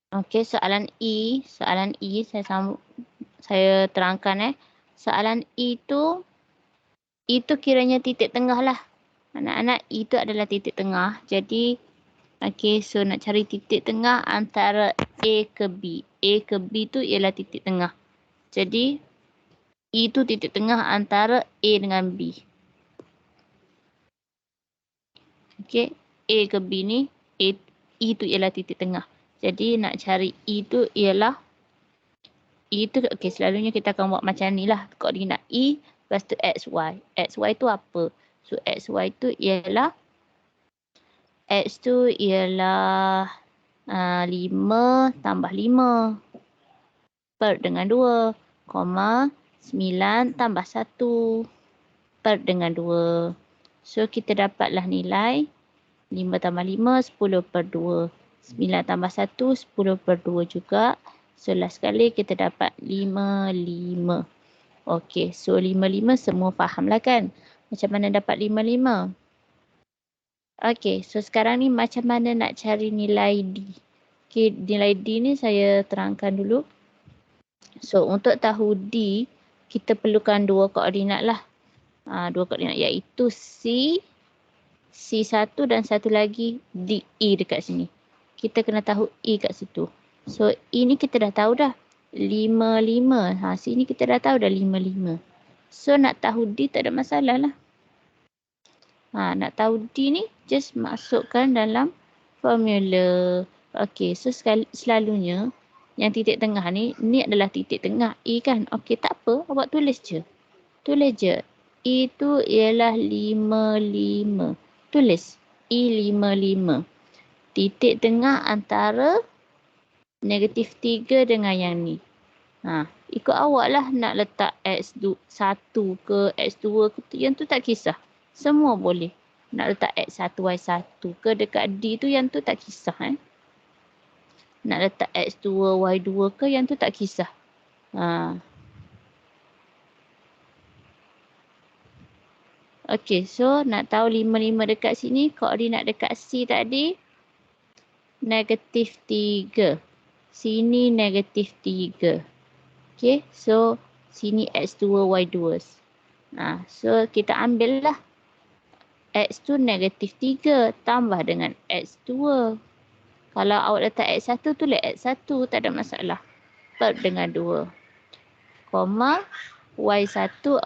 A: Okey, soalan E saya terangkan Soalan E tu kiranya titik tengah lah. Anak-anak E tu adalah titik tengah. Jadi okey, so nak cari titik tengah antara A ke B. A ke B tu ialah titik tengah. Jadi E tu titik tengah antara A dengan B. Okey, A ke B ni E tu ialah titik tengah. Jadi nak cari E tu ialah okey, selalunya kita akan buat macam ni lah. Koordinat E lepas tu XY. XY tu apa? So XY tu ialah X tu ialah 5 tambah 5 per dengan 2, 9 tambah 1 per dengan 2. So kita dapatlah nilai 5 tambah 5, 10 per 2. 9 tambah 1, 10 per 2 juga. So last sekali kita dapat 5, 5. Okey, so 5, 5 semua faham lah kan? Macam mana dapat 5, 5? Okey, so sekarang ni macam mana nak cari nilai D? Okey, nilai D ni saya terangkan dulu. So untuk tahu D, kita perlukan dua koordinat lah. Dua koordinat iaitu C1 dan satu lagi D, E dekat sini. Kita kena tahu E kat situ. So E ni kita dah tahu dah. 5, 5. Sini kita dah tahu dah 5, 5. So nak tahu D tak ada masalah lah. Nak tahu D ni just masukkan dalam formula. Okey, so selalunya yang titik tengah ni adalah titik tengah E kan. Okey, tak apa. Awak tulis je. Tulis je. E tu ialah 5, 5. Tulis. E 5, 5. Titik tengah antara negatif 3 dengan yang ni. Ikut awak lah nak letak X1 ke X2 ke yang tu tak kisah. Semua boleh. Nak letak X1, Y1 ke dekat D tu yang tu tak kisah. Nak letak X2, Y2 ke yang tu tak kisah. Okey, so nak tahu 5, 5 dekat sini. Koordinat dekat C tadi negatif 3. Sini negatif 3. Okey, so sini X2, Y2. So kita ambil lah X tu negatif 3 tambah dengan X2. Kalau awak letak X1 tulis X1, tak ada masalah. Per dengan 2. Koma Y1 4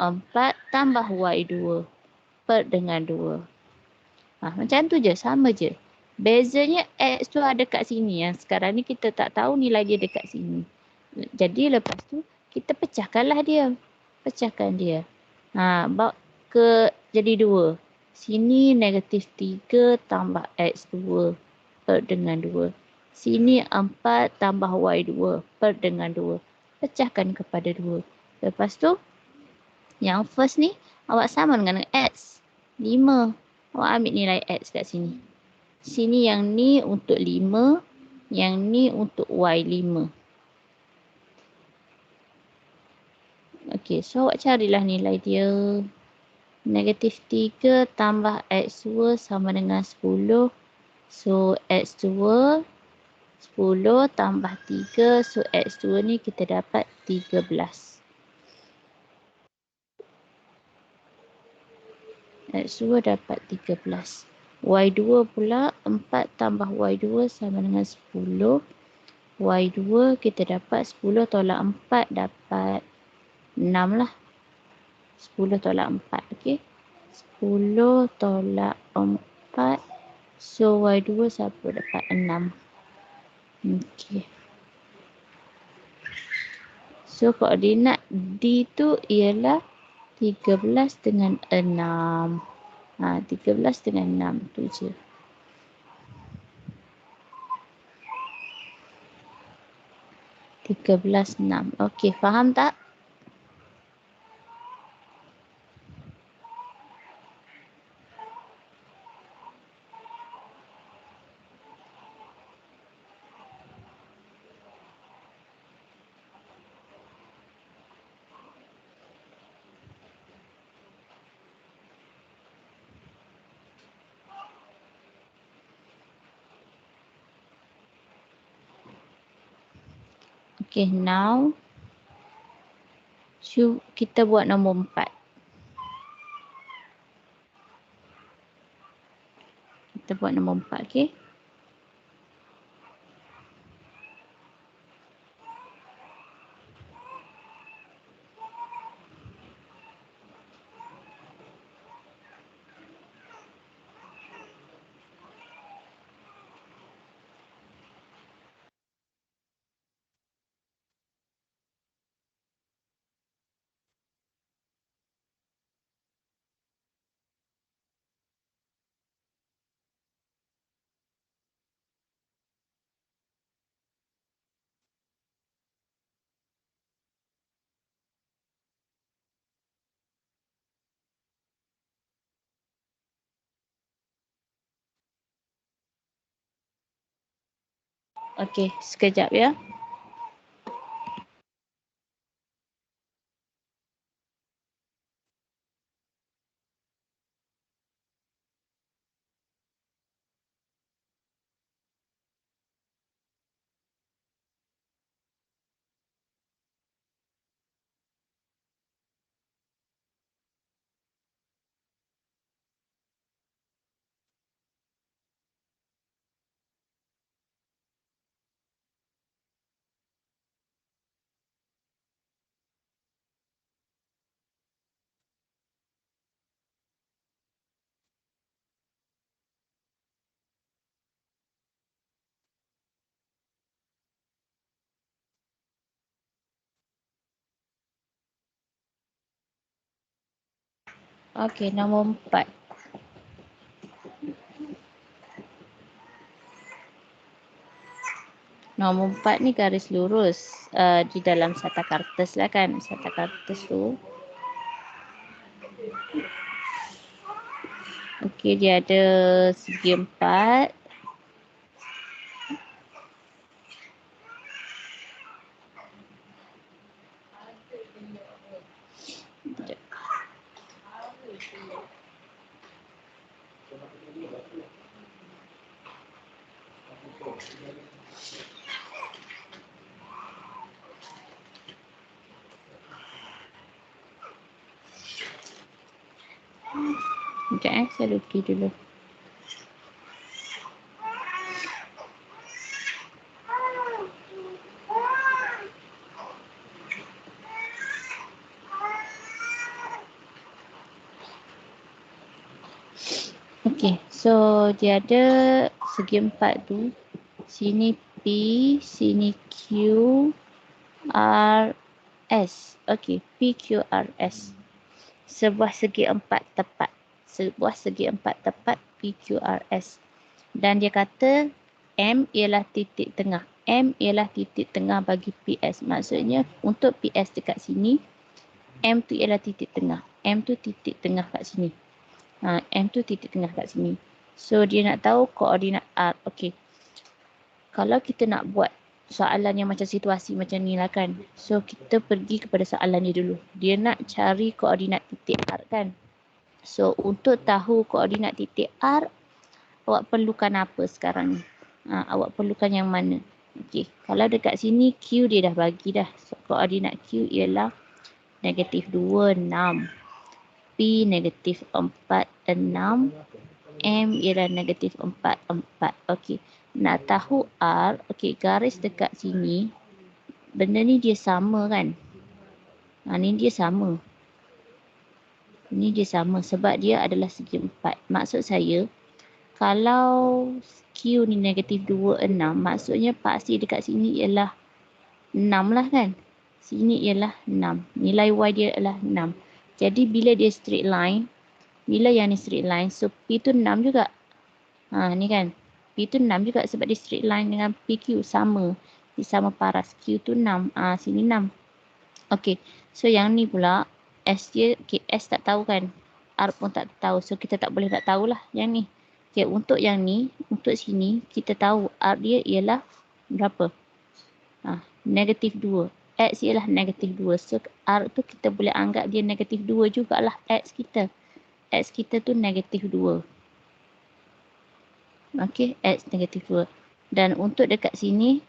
A: tambah Y2 per dengan 2. Macam tu je, sama je. Bezanya X tu ada kat sini. Yang sekarang ni kita tak tahu nilai dia dekat sini. Jadi lepas tu kita pecahkanlah dia. Pecahkan dia. Bawa ke jadi 2. Sini negatif 3 tambah X2 per dengan 2. Sini 4 tambah Y2 per dengan 2. Pecahkan kepada 2. Lepas tu yang first ni awak sama dengan X. 5. Awak ambil nilai X kat sini. Sini yang ni untuk 5. Yang ni untuk Y5. Okey, so awak carilah nilai dia. Negatif 3 tambah X2 sama dengan 10. So X2 10 tambah 3. So X2 ni kita dapat 13. X2 dapat 13. Y2 pula 4 tambah Y2 sama dengan 10. Y2 kita dapat 10 tolak 4 dapat 6 lah. 10 tolak 4. Okey. 10 tolak 4. So Y2 siapa dapat 6. Okey. So koordinat D tu ialah 13 dengan 6. 13 dengan 6 tu je. Belas 6. Okey, faham tak? Okey, now kita buat nombor 4. Kita buat nombor 4, okey? Okey, sekejap ya. Okey, nombor 4. Nombor 4 ni garis lurus di dalam sata kartes lah kan. Sata kartes tu. Okey, dia ada segi 4. Sekejap saya lukis dulu. Okey, so dia ada segi empat tu. Sini P, sini Q, R, S. Okey, P, Q, R, S. Sebuah segi empat tepat. Sebuah segi empat tepat P, Q, R, S. Dan dia kata M ialah titik tengah. M ialah titik tengah bagi PS. Maksudnya untuk PS dekat sini, M tu ialah titik tengah. M tu titik tengah kat sini. M tu titik tengah kat sini. So dia nak tahu koordinat R. Okey. Kalau kita nak buat soalan yang macam situasi macam ni lah kan. So kita pergi kepada soalan ni dulu. Dia nak cari koordinat titik R kan. So untuk tahu koordinat titik R, awak perlukan apa sekarang ni? Awak perlukan yang mana? Okey. Kalau dekat sini Q dia dah bagi dah. So koordinat Q ialah negatif 2, 6. P negatif 4, 6. M ialah negatif 4, 4. Okey. Nak tahu R, okey, garis dekat sini, benda ni dia sama kan? Ni dia sama. Ni dia sama sebab dia adalah segi 4. Maksud saya, kalau Q ni negatif 2, 6, maksudnya pasti dekat sini ialah 6 lah kan? Sini ialah 6. Nilai Y dia adalah 6. Jadi bila dia straight line, bila yang ni straight line, so P tu 6 juga. Ni kan. P tu 6 juga sebab dia straight line dengan PQ sama. Dia sama paras. Q tu 6. Sini 6. Okey. So yang ni pula S dia, okay, S tak tahu kan. R pun tak tahu. So kita tak boleh nak tahulah yang ni. Okey, untuk yang ni, untuk sini kita tahu R dia ialah berapa? Negatif 2. X ialah negatif 2. So R tu kita boleh anggap dia negatif 2 jugalah X kita. X kita tu negatif 2. Okey, X negatif 2. Dan untuk dekat sini,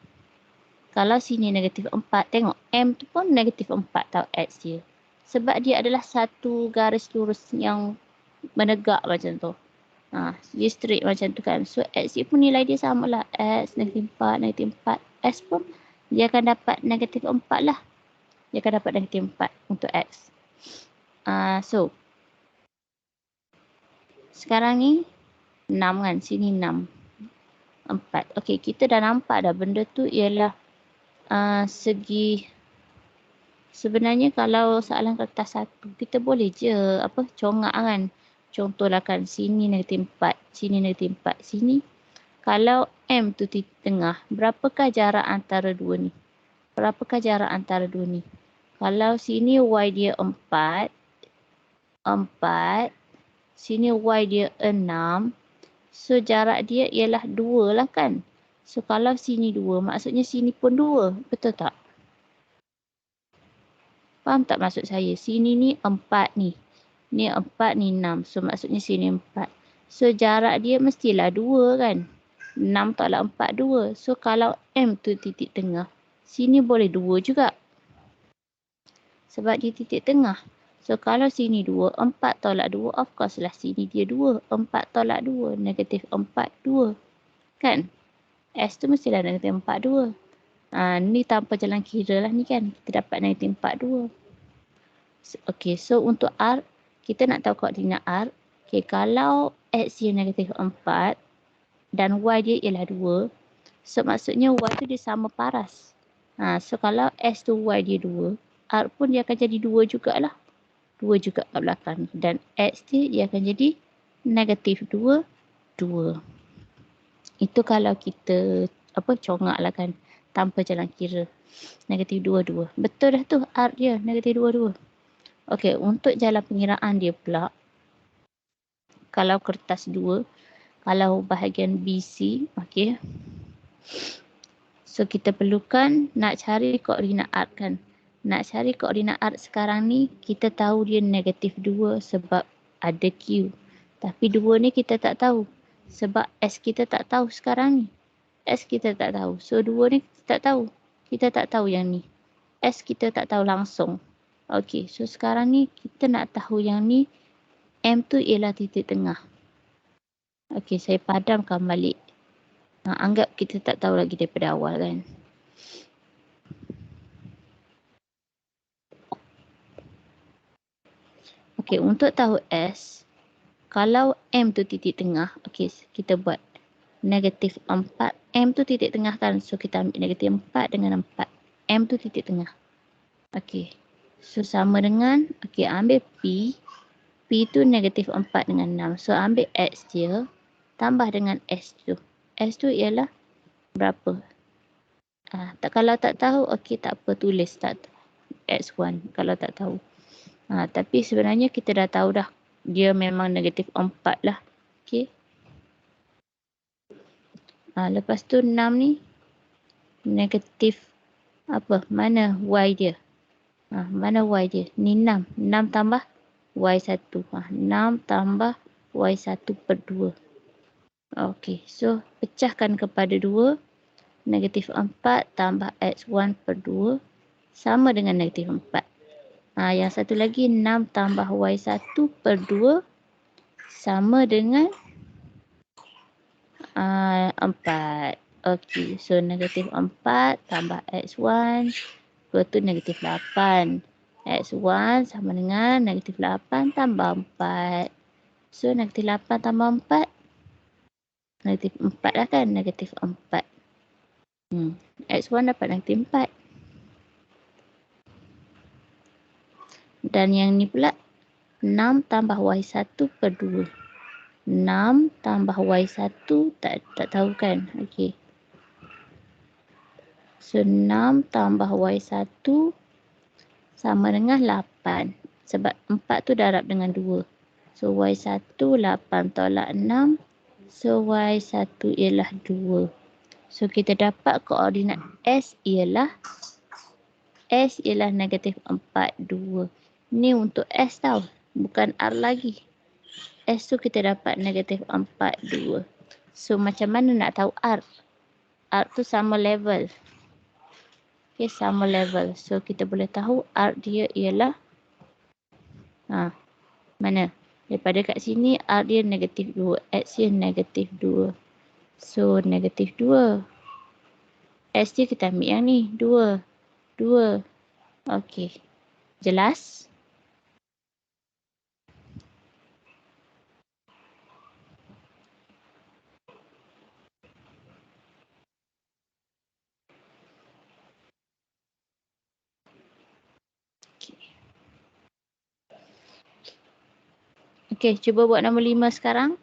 A: kalau sini negatif 4, tengok M tu pun negatif 4 tau X dia. Sebab dia adalah satu garis lurus yang menegak macam tu. Dia straight macam tu kan. So X dia pun nilai dia sama lah. X negatif 4, negatif 4. S pun dia akan dapat negatif 4 lah. Dia akan dapat negatif 4 untuk X. So, sekarang ni 6 kan. Sini 6. 4. Okey, kita dah nampak dah benda tu ialah segi. Sebenarnya kalau soalan kertas satu, kita boleh je congak kan. Contohlah kan sini negatif 4, sini negatif 4, sini. Kalau M tu titik tengah, berapakah jarak antara dua ni? Berapakah jarak antara dua ni? Kalau sini Y dia 4, sini Y dia 6, so jarak dia ialah 2 lah kan. So kalau sini 2, maksudnya sini pun 2, betul tak? Faham tak maksud saya? Sini ni 4 ni. Ni 4, ni 6. So maksudnya sini 4. So jarak dia mestilah 2 kan. 6 tolak 4, 2. So kalau M tu titik tengah, sini boleh 2 juga. Sebab dia titik tengah. So kalau sini 2, 4 tolak 2, of course lah sini dia 2. 4 tolak 2, negatif 4, 2. Kan? S tu mestilah negatif 4, 2. Ni tanpa jalan kira lah ni kan. Kita dapat negatif 4, 2. Okey, so untuk R, kita nak tahu koordinat R. Okey, kalau X dia negatif 4 dan Y dia ialah 2, so maksudnya Y tu dia sama paras. So kalau S tu Y dia 2, R pun dia akan jadi 2 jugalah. 2 juga kat belakang. Dan X dia akan jadi negatif 2, 2. Itu kalau kita congak lah kan. Tanpa jalan kira. Negatif 2, 2. Betul dah tu R dia, negatif 2, 2. Okey, untuk jalan pengiraan dia pula, kalau kertas 2, kalau bahagian BC, okey. So kita perlukan nak cari koordinat R kan. Nak cari koordinat R sekarang ni, kita tahu dia negatif 2 sebab ada Q. Tapi 2 ni kita tak tahu. Sebab S kita tak tahu sekarang ni. S kita tak tahu. So 2 ni kita tak tahu. Kita tak tahu yang ni. S kita tak tahu langsung. Okey, so sekarang ni kita nak tahu yang ni M tu ialah titik tengah. Okey, saya padamkan balik. Anggap kita tak tahu lagi daripada awal kan. Okey, untuk tahu S, kalau M tu titik tengah, okey, kita buat negatif 4. M tu titik tengah kan, so kita ambil negatif 4 dengan 4. M tu titik tengah. Okey, so sama dengan, okey, ambil P. P tu negatif 4 dengan 6. So ambil X dia, tambah dengan S tu. S tu ialah berapa? Kalau tak tahu, okey tak apa, tulis tak X1 kalau tak tahu. Tapi sebenarnya kita dah tahu dah. Dia memang negatif 4 lah. Okey. Lepas tu 6 ni negatif apa? Mana Y dia? Mana Y dia? Ni 6. 6 tambah Y1. 6 tambah Y1 per 2. Okey, so pecahkan kepada 2. Negatif 4 tambah X1 per 2 sama dengan negatif 4. Yang satu lagi 6 tambah Y1 per 2 sama dengan 4. Okey, so negatif 4 tambah X1 tu negatif 8. X1 sama dengan negatif 8 tambah 4. So negatif 8 tambah 4 negatif 4 lah kan, negatif 4. X1 dapat negatif 4. Dan yang ni pula 6 tambah Y1 per 2. 6 tambah Y1 tak tahu kan. Okey. So 6 tambah Y1 sama dengan 8. Sebab 4 tu darab dengan 2. So Y1 8 tolak 6. So Y1 ialah 2. So kita dapat koordinat S ialah negatif 4, 2. Ni untuk S tau. Bukan R lagi. S tu kita dapat negatif 4, 2. So macam mana nak tahu R? R tu sama level. Okay, sama level. So kita boleh tahu R dia ialah mana? Daripada kat sini R dia negatif 2. X dia negatif 2. So negatif 2. S dia kita ambil yang ni. 2. 2. Okey. Jelas? Okey, cuba buat nombor 5 sekarang.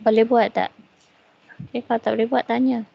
A: Boleh buat tak? Okay, kalau tak boleh buat, tanya.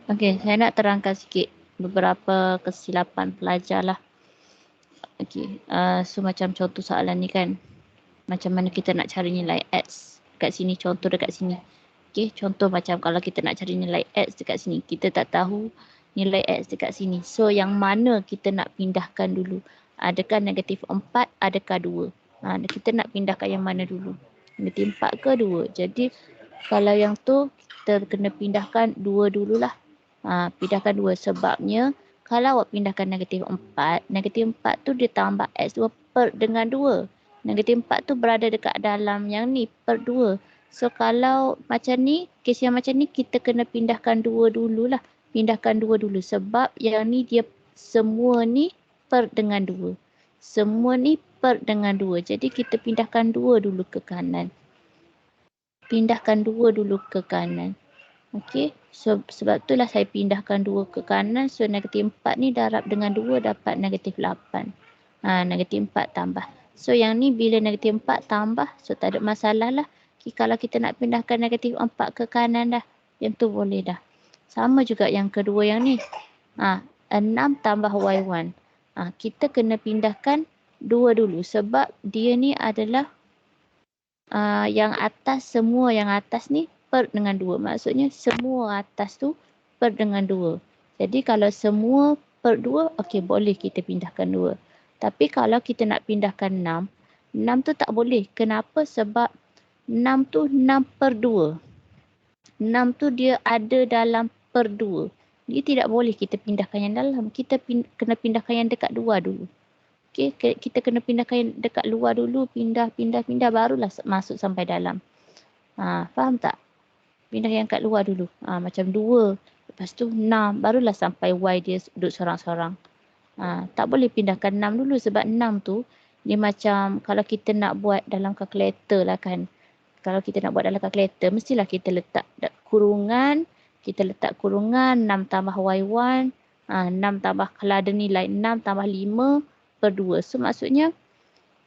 A: Okey, saya nak terangkan sikit beberapa kesilapan pelajar lah. Okey, so macam contoh soalan ni kan, macam mana kita nak cari nilai X dekat sini, contoh dekat sini. Okey, contoh macam kalau kita nak cari nilai X dekat sini, kita tak tahu nilai X dekat sini. So yang mana kita nak pindahkan dulu? Adakah negatif 4, adakah 2? Kita nak pindahkan yang mana dulu? Negatif 4 ke 2? Jadi kalau yang tu kita kena pindahkan 2 dululah. Pindahkan 2 sebabnya kalau awak pindahkan negatif 4 tu dia tambah X2 per dengan 2. Negatif 4 tu berada dekat dalam yang ni per 2. So kalau macam ni, kes yang macam ni kita kena pindahkan 2 dululah. Pindahkan 2 dulu sebab yang ni dia semua ni per dengan 2. Semua ni per dengan 2. Jadi kita pindahkan 2 dulu ke kanan. Pindahkan 2 dulu ke kanan. Okey, so sebab itulah saya pindahkan 2 ke kanan. So negatif 4 ni darab dengan 2 dapat negatif 8. Negatif 4 tambah. So yang ni bila negatif 4 tambah, so tak ada masalah lah. Kalau kita nak pindahkan negatif 4 ke kanan dah, yang tu boleh dah. Sama juga yang kedua yang ni. 6 tambah Y1. Kita kena pindahkan 2 dulu sebab dia ni adalah yang atas, semua yang atas ni per dengan 2. Maksudnya semua atas tu per dengan 2. Jadi kalau semua per 2, okey boleh kita pindahkan 2. Tapi kalau kita nak pindahkan 6, 6 tu tak boleh. Kenapa? Sebab 6 tu 6 per 2. 6 tu dia ada dalam per 2. Dia tidak boleh kita pindahkan yang dalam. Kita kena pindahkan yang dekat 2 dulu. Okay, kita kena pindahkan yang dekat luar dulu. Pindah, barulah masuk sampai dalam. Faham tak? Pindah yang kat luar dulu. Macam 2. Lepas tu 6. Barulah sampai Y dia duduk sorang-sorang. Tak boleh pindahkan 6 dulu sebab 6 tu dia macam kalau kita nak buat dalam kalkulator lah kan. Kalau kita nak buat dalam kalkulator mestilah kita letak kurungan. Kita letak kurungan 6 tambah Y1. 6 tambah kalau ada nilai 6 tambah 5 per 2. So maksudnya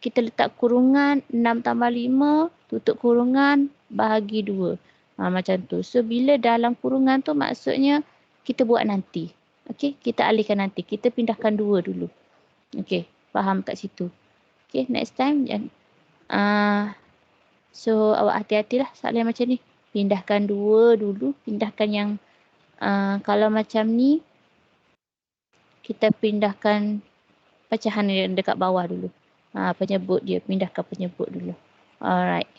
A: kita letak kurungan 6 tambah 5 tutup kurungan bahagi 2. Macam tu. So bila dalam kurungan tu maksudnya kita buat nanti. Okey, kita alihkan nanti. Kita pindahkan 2 dulu. Okey, faham kat situ. Okey, next time so awak hati-hatilah soalan macam ni. Pindahkan 2 dulu, pindahkan yang kalau macam ni kita pindahkan pecahan yang dekat bawah dulu. Penyebut dia, pindah ke penyebut dulu. Alright.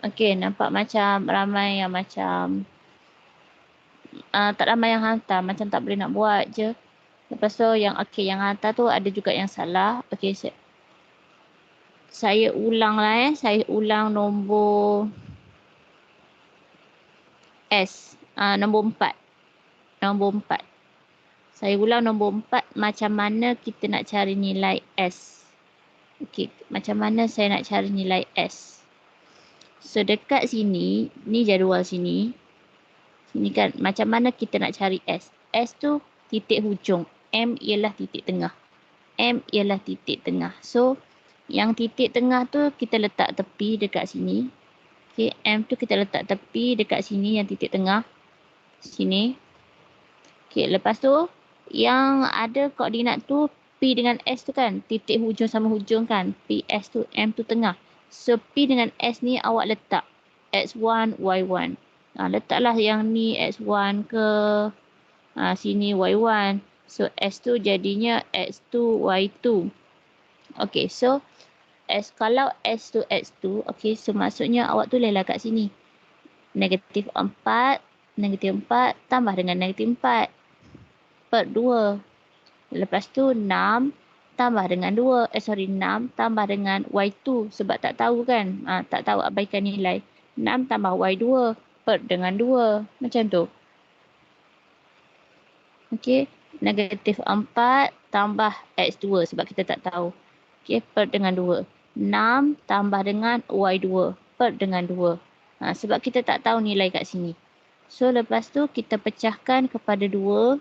A: Okey, nampak macam ramai yang macam tak ramai yang hantar, macam tak boleh nak buat je. Lepas tu yang yang hantar tu ada juga yang salah. Okey, saya ulang lah saya ulang nombor S. Nombor 4. Nombor 4. Saya ulang nombor 4, macam mana kita nak cari nilai S. Okey, macam mana saya nak cari nilai S. So dekat sini, ni jadual sini. Sini kan, macam mana kita nak cari S. S tu titik hujung. M ialah titik tengah. M ialah titik tengah. So, yang titik tengah tu kita letak tepi dekat sini. Okay, M tu kita letak tepi dekat sini, yang titik tengah. Sini. Okay, lepas tu, yang ada koordinat tu, P dengan S tu kan, titik hujung sama hujung kan. P, S tu, M tu tengah. So, P dengan S ni awak letak X1, Y1. Letaklah yang ni X1 ke sini Y1. So, S tu jadinya X2, Y2. Okay, so kalau S tu X2, okay, so maksudnya awak tulislah kat sini. Negatif 4 tambah dengan negatif 4 per 2. Lepas tu 6 tambah dengan 2. 6 tambah dengan Y2. Sebab tak tahu kan. Tak tahu abaikan nilai. 6 tambah Y2 per dengan 2. Macam tu. Okey. Negatif 4 tambah X2. Sebab kita tak tahu. Okey. Per dengan 2. 6 tambah dengan Y2 per dengan 2. Sebab kita tak tahu nilai kat sini. So, lepas tu kita pecahkan kepada 2.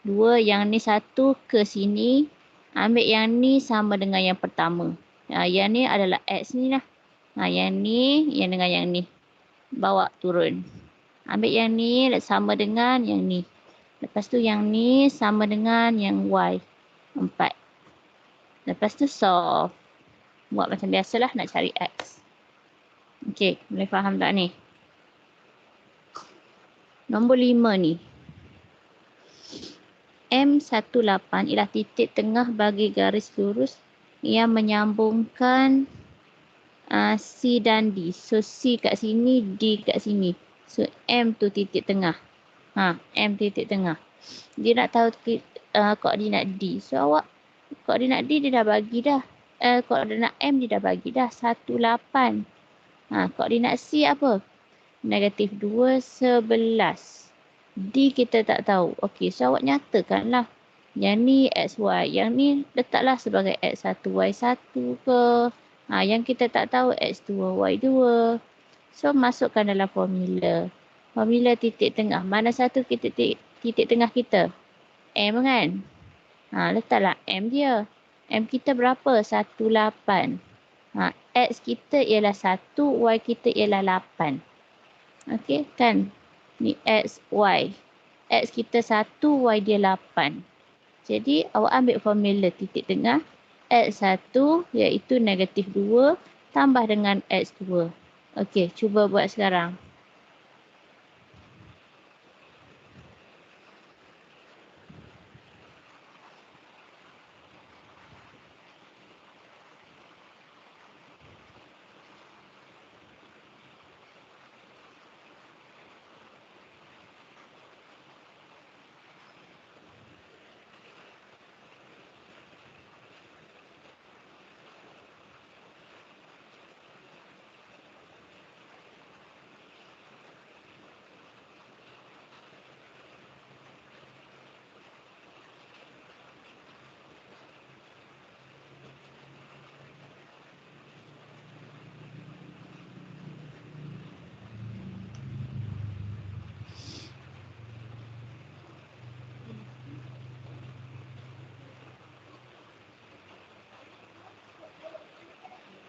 A: 2 yang ni 1 ke sini. Ambil yang ni sama dengan yang pertama. Yang ni adalah X ni lah. Yang ni yang dengan yang ni. Bawa turun. Ambil yang ni sama dengan yang ni. Lepas tu yang ni sama dengan yang Y. 4. Lepas tu solve. Buat macam biasalah nak cari X. Okey, boleh faham tak ni? Nombor 5 ni. M18 ialah titik tengah bagi garis lurus yang menyambungkan C dan D. So, C kat sini, D kat sini. So, M tu titik tengah. M titik tengah. Dia nak tahu koordinat D. So, awak koordinat D dia dah bagi dah. Koordinat M dia dah bagi dah. 18. Koordinat C apa? Negatif 2, 11. D kita tak tahu. Okey, so awak nyatakanlah. Yang ni XY. Yang ni letaklah sebagai X1, Y1 ke. Yang kita tak tahu X2, Y2. So, masukkan dalam formula. Formula titik tengah. Mana satu titik tengah kita? M kan? Letaklah M dia. M kita berapa? 18. X kita ialah 1, Y kita ialah 8. Okey, kan? Ni X, Y. X kita 1, Y dia 8. Jadi, awak ambil formula titik tengah. X1 iaitu negatif 2 tambah dengan X2. Okey, cuba buat sekarang.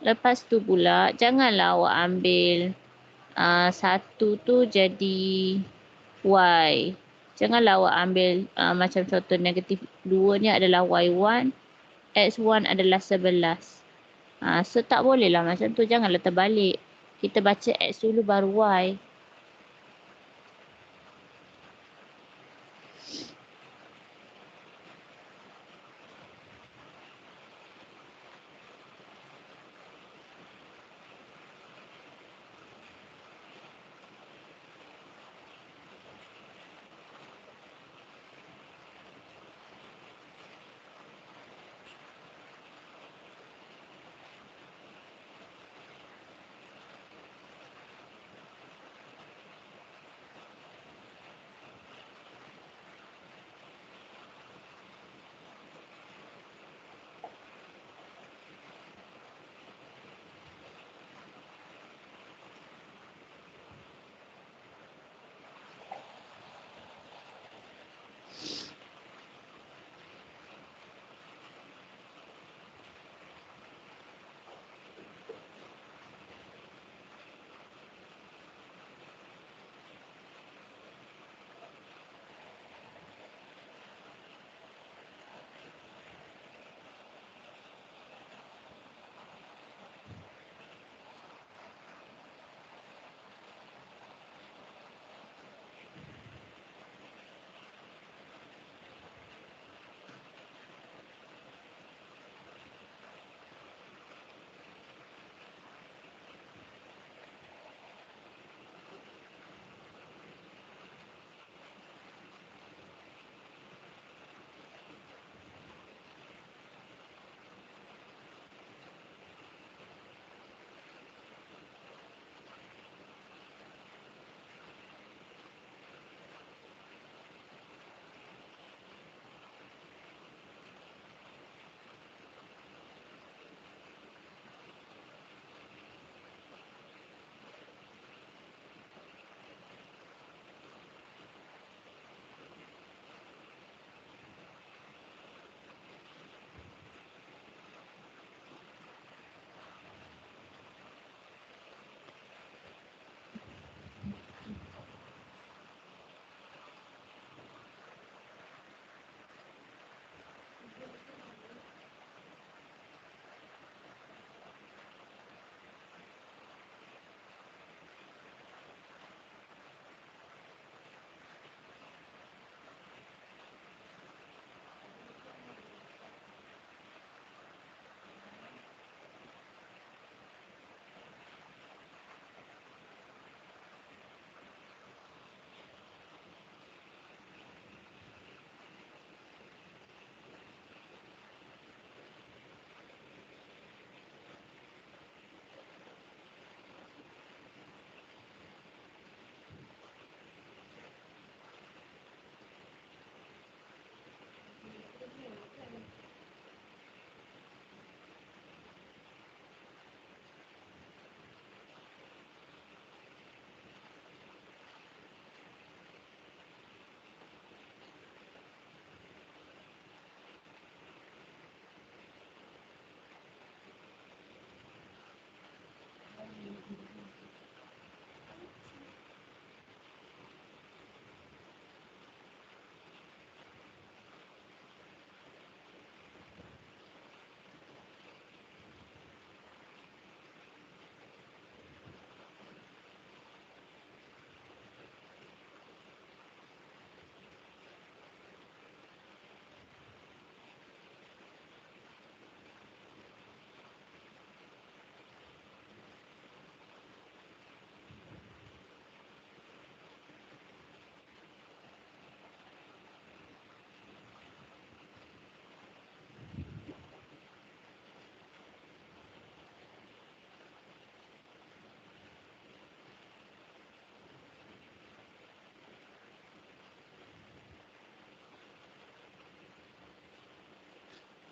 A: Lepas tu pula, janganlah awak ambil satu tu jadi Y. Janganlah awak ambil macam contoh negatif 2 ni adalah Y1. X1 adalah 11. So, tak boleh lah macam tu. Janganlah terbalik. Kita baca X dulu baru Y.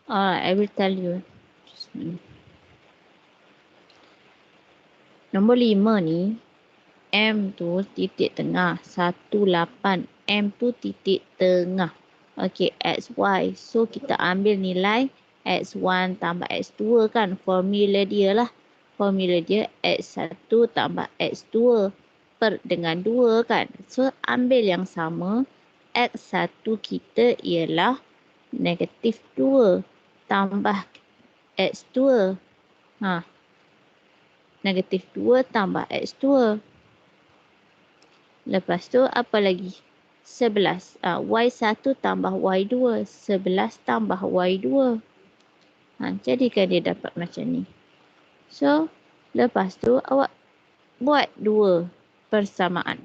A: I will tell you. Nombor 5 ni, M tu titik tengah. 18. M tu titik tengah. Okey, XY. So, kita ambil nilai X1 tambah X2 kan. Formula dia lah. Formula dia X1 tambah X2 per dengan 2 kan. So, ambil yang sama. X1 kita ialah negatif 2 tambah X2. Negatif 2 tambah X2. Lepas tu apa lagi? 11. Y1 tambah Y2. 11 tambah Y2. Jadikan dia dapat macam ni. So, lepas tu awak buat 2 persamaan.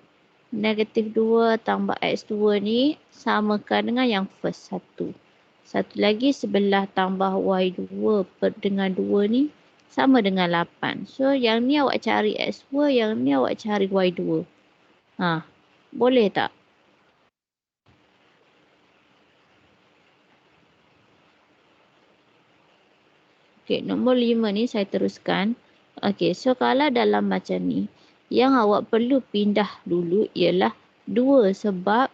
A: Negatif 2 tambah X2 ni samakan dengan yang first 1. Satu lagi 11 tambah Y2 dengan 2 ni sama dengan 8. So, yang ni awak cari X2, yang ni awak cari Y2. Boleh tak? Okey, nombor 5 ni saya teruskan. Okey, so kalau dalam macam ni, yang awak perlu pindah dulu ialah 2 sebab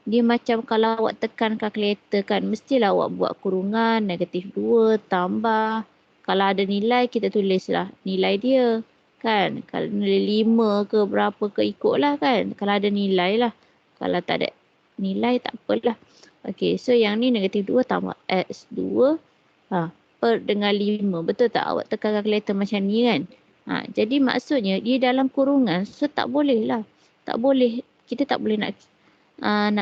A: dia macam kalau awak tekan kalkulator kan, mestilah awak buat kurungan, negatif 2 tambah. Kalau ada nilai, kita tulislah nilai dia. Kan? Kalau nilai 5 ke berapa ke ikutlah kan. Kalau ada nilai lah. Kalau tak ada nilai, tak apalah. Okey, so yang ni negatif 2 tambah X2 per dengan 5. Betul tak? Awak tekan kalkulator macam ni kan? Jadi maksudnya, dia dalam kurungan, so tak boleh lah. Tak boleh, kita tak boleh nak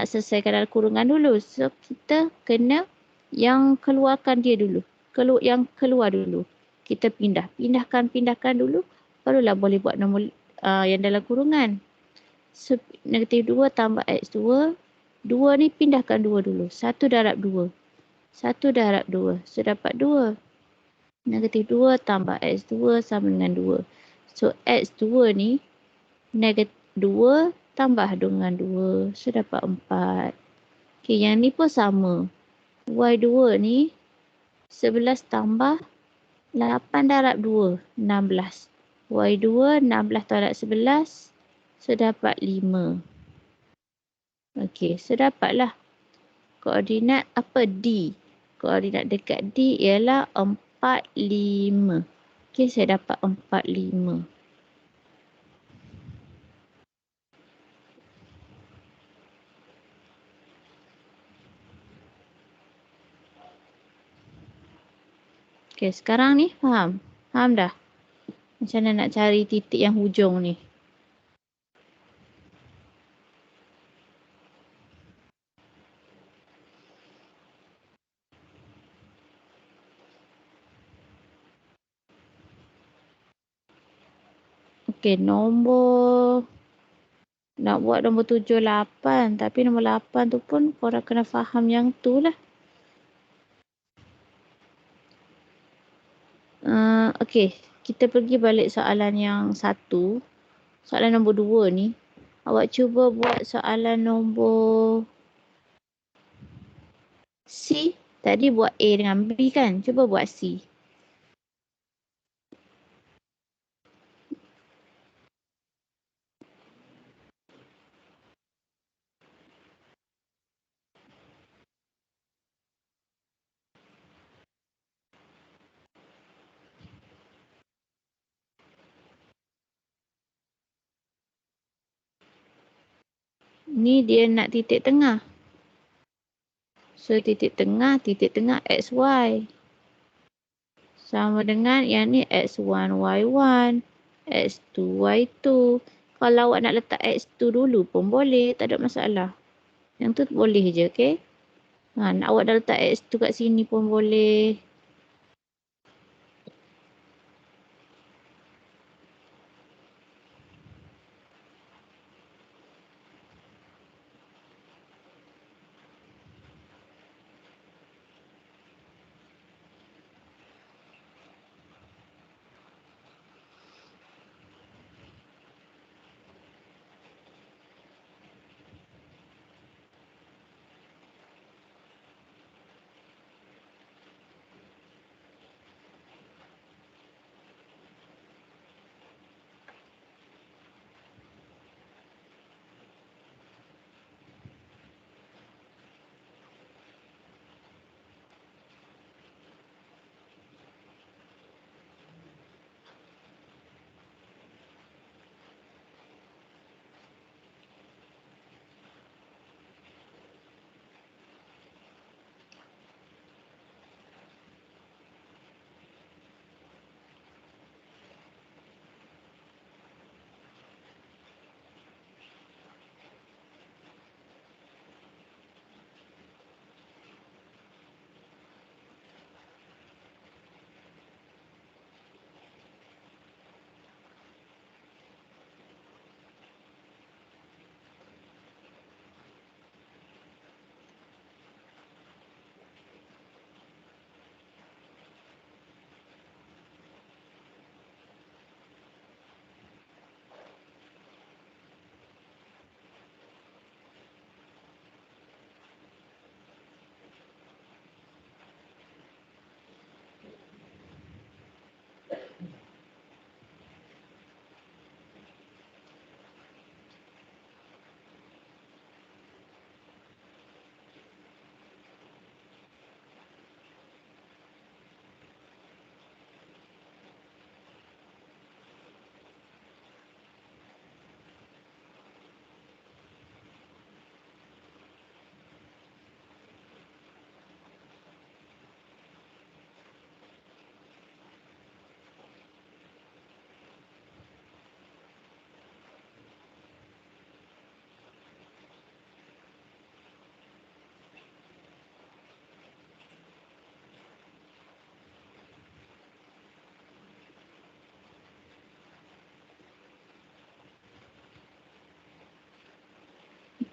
A: selesaikan dalam kurungan dulu. So, kita kena yang keluarkan dia dulu. Yang keluar dulu. Kita pindahkan dulu. Barulah boleh buat nombor yang dalam kurungan. So, negatif 2 tambah X2. 2 ni pindahkan 2 dulu. 1 darab 2. 1 darab 2. So, dapat 2. Negatif 2 tambah X2 sama dengan 2. So, X2 ni negatif 2 tambah dengan 2. So, dapat 4. Okey, yang ni pun sama. Y2 ni 11 tambah 8 darab 2. 16. Y2 16 darab 11. So, dapat 5. Okey, so dapatlah koordinat apa? D. Koordinat dekat D ialah 4, 5. Okey, saya dapat 4, 5. Okey, sekarang ni faham? Faham dah? Macam mana nak cari titik yang hujung ni? Okey, nak buat nombor 7, 8. Tapi nombor 8 tu pun korang kena faham yang tu lah. Okey, kita pergi balik soalan yang 1. Soalan nombor 2 ni. Awak cuba buat soalan nombor C. Tadi buat A dengan B kan? Cuba buat C. Ni dia nak titik tengah. So, titik tengah XY. Sama dengan yang ni X1, Y1, X2, Y2. Kalau awak nak letak X2 dulu pun boleh. Tak ada masalah. Yang tu boleh je, okay? Nak awak dah letak X2 kat sini pun boleh.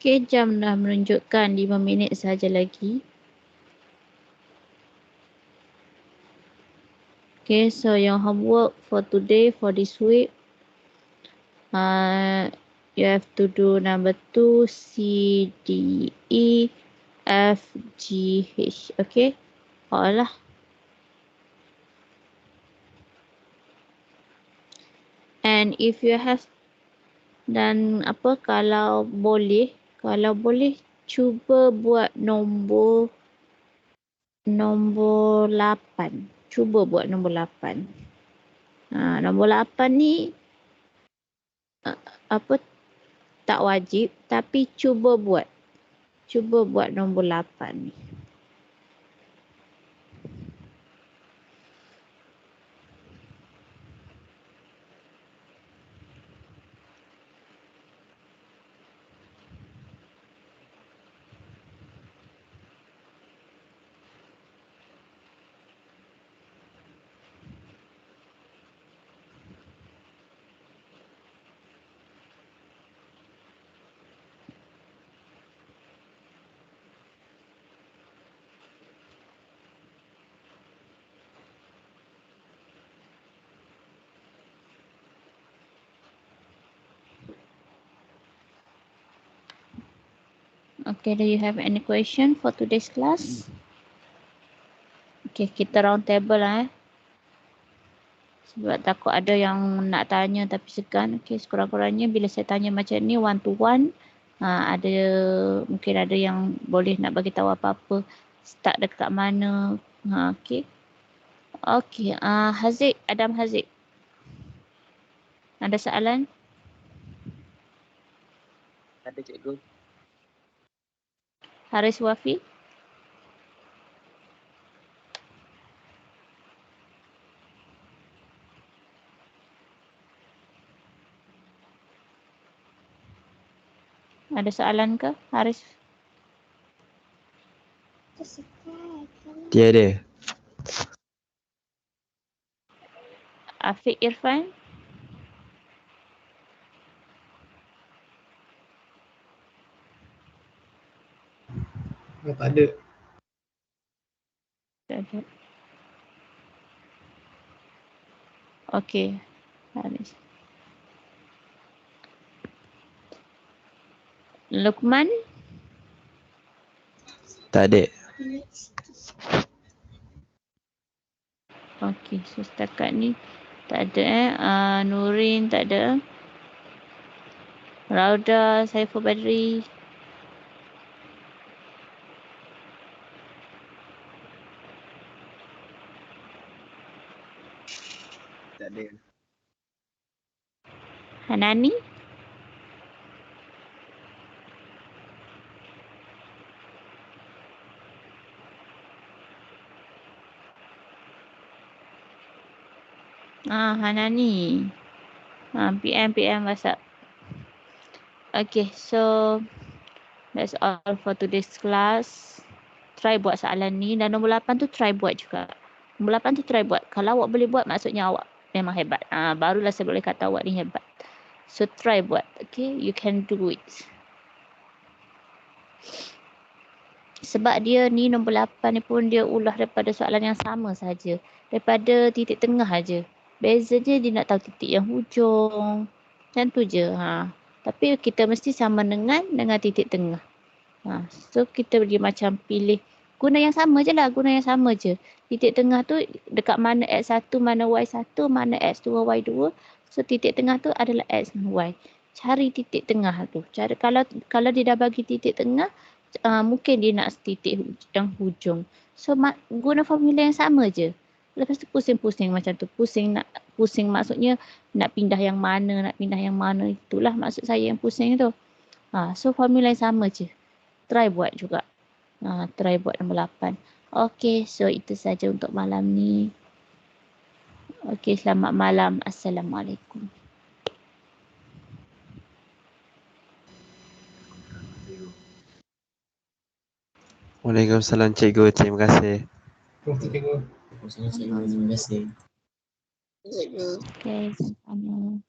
A: Okey, jam dah menunjukkan 5 minit saja lagi. Okay, so your homework for today, for this week, you have to do number 2, C, D, E, F, G, H. Okay, all lah. And if you have dan apa, kalau boleh cuba buat nombor 8. Cuba buat nombor 8. Nombor 8 ni apa, tak wajib, tapi cuba buat nombor 8 ni. Okay, do you have any question for today's class? Okay, kita round table lah sebab takut ada yang nak tanya tapi segan. Okay, sekurang-kurangnya bila saya tanya macam ni one to one, mungkin ada yang boleh nak bagi tahu apa-apa, start dekat mana. Okay. Okay, Haziq, Adam Haziq. Ada soalan?
B: Ada cikgu.
A: Haris Wafi? Ada soalan ke, Haris?
C: Tiada.
A: Afiq Irfan?
B: Tak ada.
A: Tak ada. Okay, Haris. Lukman?
C: Tak ada.
A: Okey, so setakat ni tak ada Nurin tak ada. Rauda, Saiful Badri.
B: Tak ada.
A: Hanani? Hanani. PM WhatsApp. Okay, so that's all for today's class. Try buat soalan ni dan nombor 8 tu try buat juga. Nombor 8 tu try buat. Kalau awak boleh buat maksudnya awak memang hebat. Barulah saya boleh kata awak ni hebat. So try buat. Okay, you can do it. Sebab dia ni nombor 8 ni pun dia ulah daripada soalan yang sama saja. Daripada titik tengah aja. Bezanya dia nak tahu titik yang hujung. Macam tu je. Tapi kita mesti sama dengan titik tengah. So kita dia macam pilih. Guna yang sama je lah. Titik tengah tu dekat mana X1, mana Y1, mana X2, Y2. So titik tengah tu adalah X dan Y. Cari titik tengah tu. Kalau dia dah bagi titik tengah, mungkin dia nak titik yang hujung. So guna formula yang sama je. Lepas tu pusing-pusing macam tu. Pusing maksudnya nak pindah yang mana. Itulah maksud saya yang pusing tu. So formula yang sama je. Try buat juga. Try buat nombor 8. Okay, so itu saja untuk malam ni. Okay, selamat malam. Assalamualaikum.
C: Waalaikumsalam cikgu. Terima kasih.
B: Cikgu.
D: Terima kasih.
A: Okay, sama.